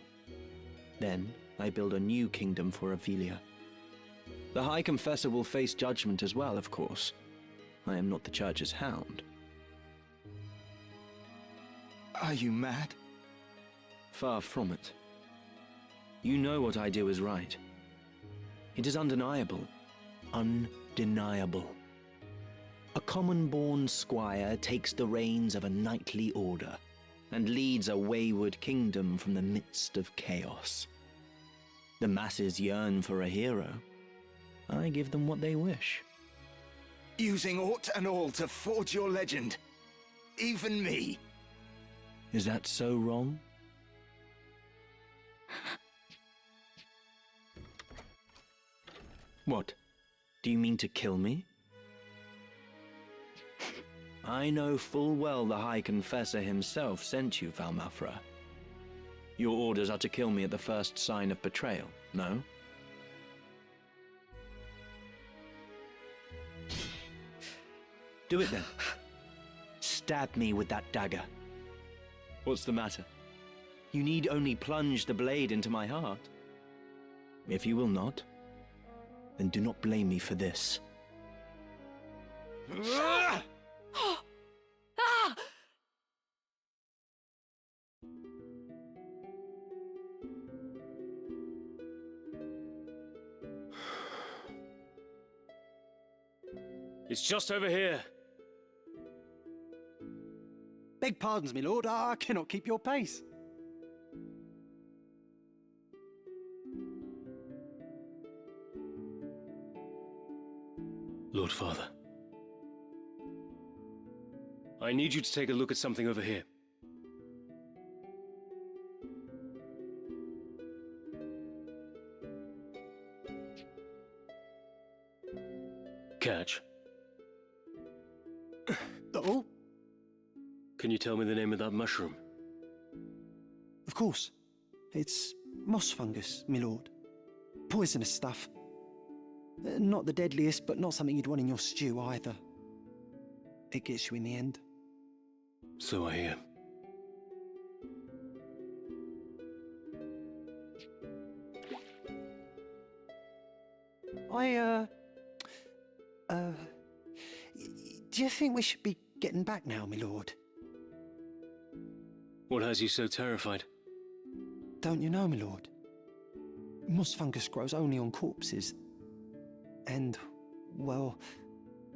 Then I build a new kingdom for Avelia. The High Confessor will face judgment as well, of course. I am not the Church's hound. Are you mad? Far from it. You know what I do is right. It is undeniable. Undeniable. A common-born squire takes the reins of a knightly order and leads a wayward kingdom from the midst of chaos. The masses yearn for a hero. I give them what they wish. using aught and all to forge your legend. Even me. Is that so wrong? What? Do you mean to kill me? I know full well the High Confessor himself sent you, Valmafra. Your orders are to kill me at the first sign of betrayal, no? Do it then. Stab me with that dagger. What's the matter? You need only plunge the blade into my heart. If you will not, then do not blame me for this. It's just over here. Beg pardons, my lord, I cannot keep your pace. Lord Father, I need you to take a look at something over here. Catch. Oh? Can you tell me the name of that mushroom? Of course. It's moss fungus, my lord. Poisonous stuff. Not the deadliest, but not something you'd want in your stew either. It gets you in the end. So I hear. Do you think we should be getting back now, my lord? What has you so terrified? Don't you know, my lord? Moss fungus grows only on corpses. And, well,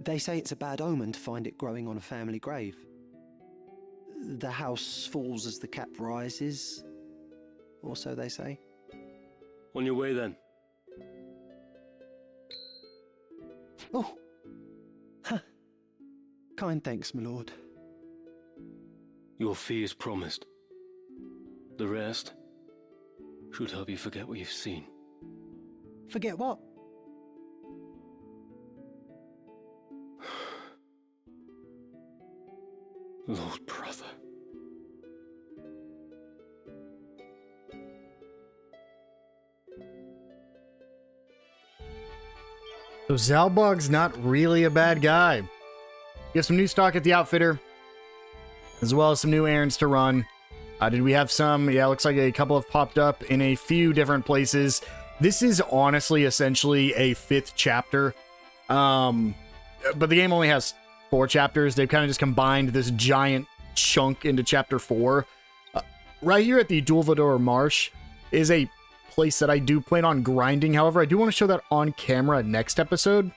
they say it's a bad omen to find it growing on a family grave. The house falls as the cap rises, or so they say. On your way then. Oh! Huh. Kind thanks, my lord. Your fee is promised. The rest should help you forget what you've seen. Forget what? Lord Brother. So Zalbog's not really a bad guy. You have some new stock at the outfitter, as well as some new errands to run. Did we have some? Yeah, looks like a couple have popped up in a few different places. This is honestly essentially a 5th chapter. But the game only has 4 chapters. They've kind of just combined this giant chunk into chapter 4. Right here at the Dulvador Marsh is a place that I do plan on grinding. However, I do want to show that on camera next episode.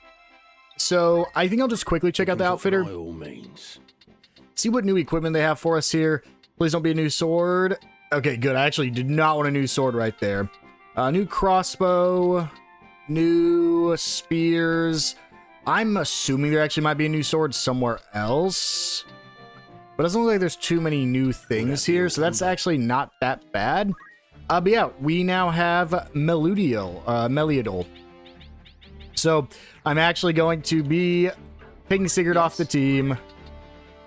So I think I'll just quickly check out the outfitter. By all means. See what new equipment they have for us here. Please don't be a new sword. Okay, good. I actually did not want a new sword right there. New crossbow. New spears. I'm assuming there actually might be a new sword somewhere else. But it doesn't look like there's too many new things here, so that's actually not that bad. But yeah, we now have Meliodol. So I'm actually going to be taking Sigurd off the team.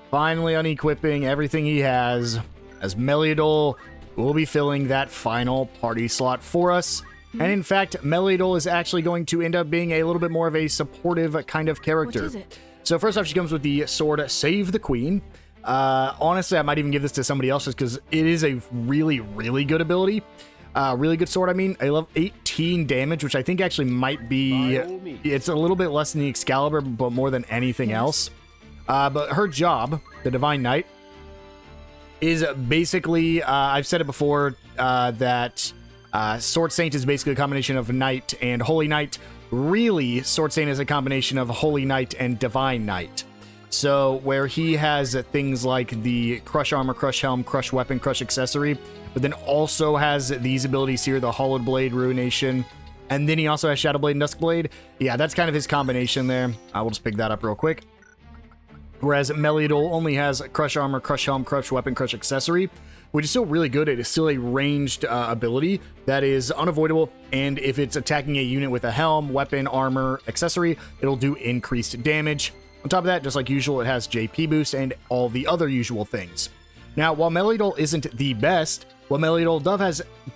Finally unequipping everything he has, as Meliodol will be filling that final party slot for us. And in fact, Meliodol is actually going to end up being a little bit more of a supportive kind of character. What is it? So first off, she comes with the sword Save the Queen. Honestly, I might even give this to somebody else just because it is a really, really good ability. Really good sword, I mean. I love 18 damage, which I think actually might be... It's a little bit less than the Excalibur, but more than anything else. But her job, the Divine Knight, is basically... I've said it before, that Sword Saint is basically a combination of Knight and Holy Knight. Really, Sword Saint is a combination of Holy Knight and Divine Knight. So, where he has things like the Crush Armor, Crush Helm, Crush Weapon, Crush Accessory, but then also has these abilities here, the Hollowed Blade, Ruination, And then he also has Shadowblade and Duskblade. Yeah, that's kind of his combination there. I will just pick that up real quick. Whereas Meliodol only has Crush Armor, Crush Helm, Crush Weapon, Crush Accessory, which is still really good. It is still a ranged ability that is unavoidable, and if it's attacking a unit with a helm, weapon, armor, accessory, it'll do increased damage. On top of that, just like usual, it has JP boost and all the other usual things. Now, while Meliodol isn't the best, what Meliodol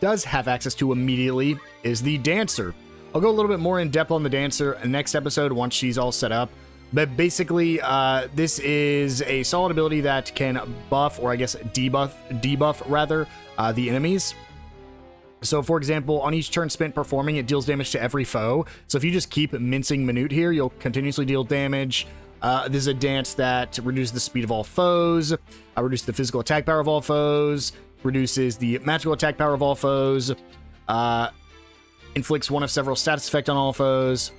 does have access to immediately is the Dancer. I'll go a little bit more in depth on the Dancer next episode once she's all set up. But basically, this is a solid ability that can buff, or I guess debuff rather, the enemies. So, for example, on each turn spent performing, it deals damage to every foe. So if you just keep mincing Minute here, you'll continuously deal damage. This is a dance that reduces the speed of all foes, reduces the physical attack power of all foes, reduces the magical attack power of all foes, inflicts one of several status effect on all foes,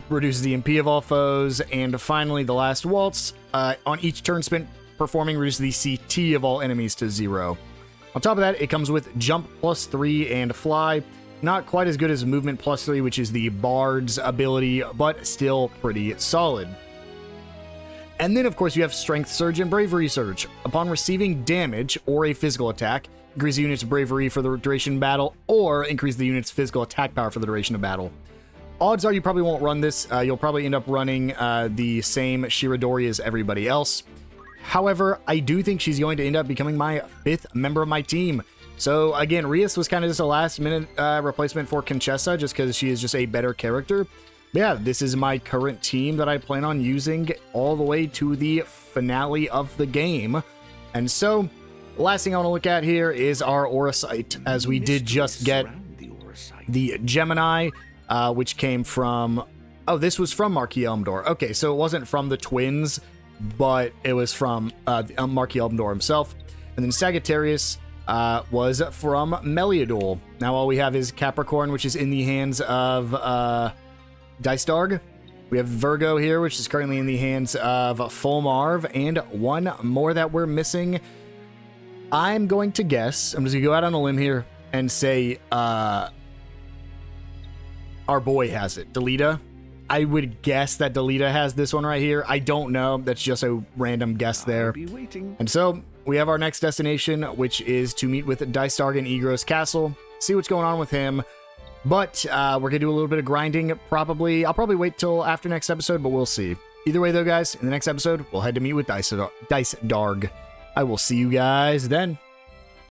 reduces the MP of all foes, and finally, the last waltz, on each turn spent performing, reduces the CT of all enemies to 0. On top of that, it comes with Jump +3 and Fly. Not quite as good as Movement +3, which is the Bard's ability, but still pretty solid. And then, of course, you have Strength Surge and Bravery Surge. Upon receiving damage or a physical attack, increase the unit's bravery for the duration of battle, or increase the unit's physical attack power for the duration of battle. Odds are you probably won't run this. You'll probably end up running the same Shiradori as everybody else. However, I do think she's going to end up becoming my 5th member of my team. So again, Rias was kind of just a last-minute replacement for Conchessa, just because she is just a better character. But yeah, this is my current team that I plan on using all the way to the finale of the game. And so, the last thing I want to look at here is our Aura Sight, as we did just get the Gemini, which came from... Oh, this was from Marquis Elmdor. Okay, so it wasn't from the twins, but it was from Marquis Elmdor himself. And then Sagittarius was from Meliodol. Now all we have is Capricorn, which is in the hands of Dice Darg. We have Virgo here, which is currently in the hands of Fulmarv, and one more that we're missing. I'm going to guess, I'm just going to go out on a limb here and say our boy has it, Delita. I would guess that Delita has this one right here. I don't know. That's just a random guess there. And so we have our next destination, which is to meet with Dice Darg in Egros Castle, see what's going on with him. But we're going to do a little bit of grinding, probably. I'll probably wait till after next episode, but we'll see. Either way, though, guys, in the next episode, we'll head to meet with Dice Darg. I will see you guys then.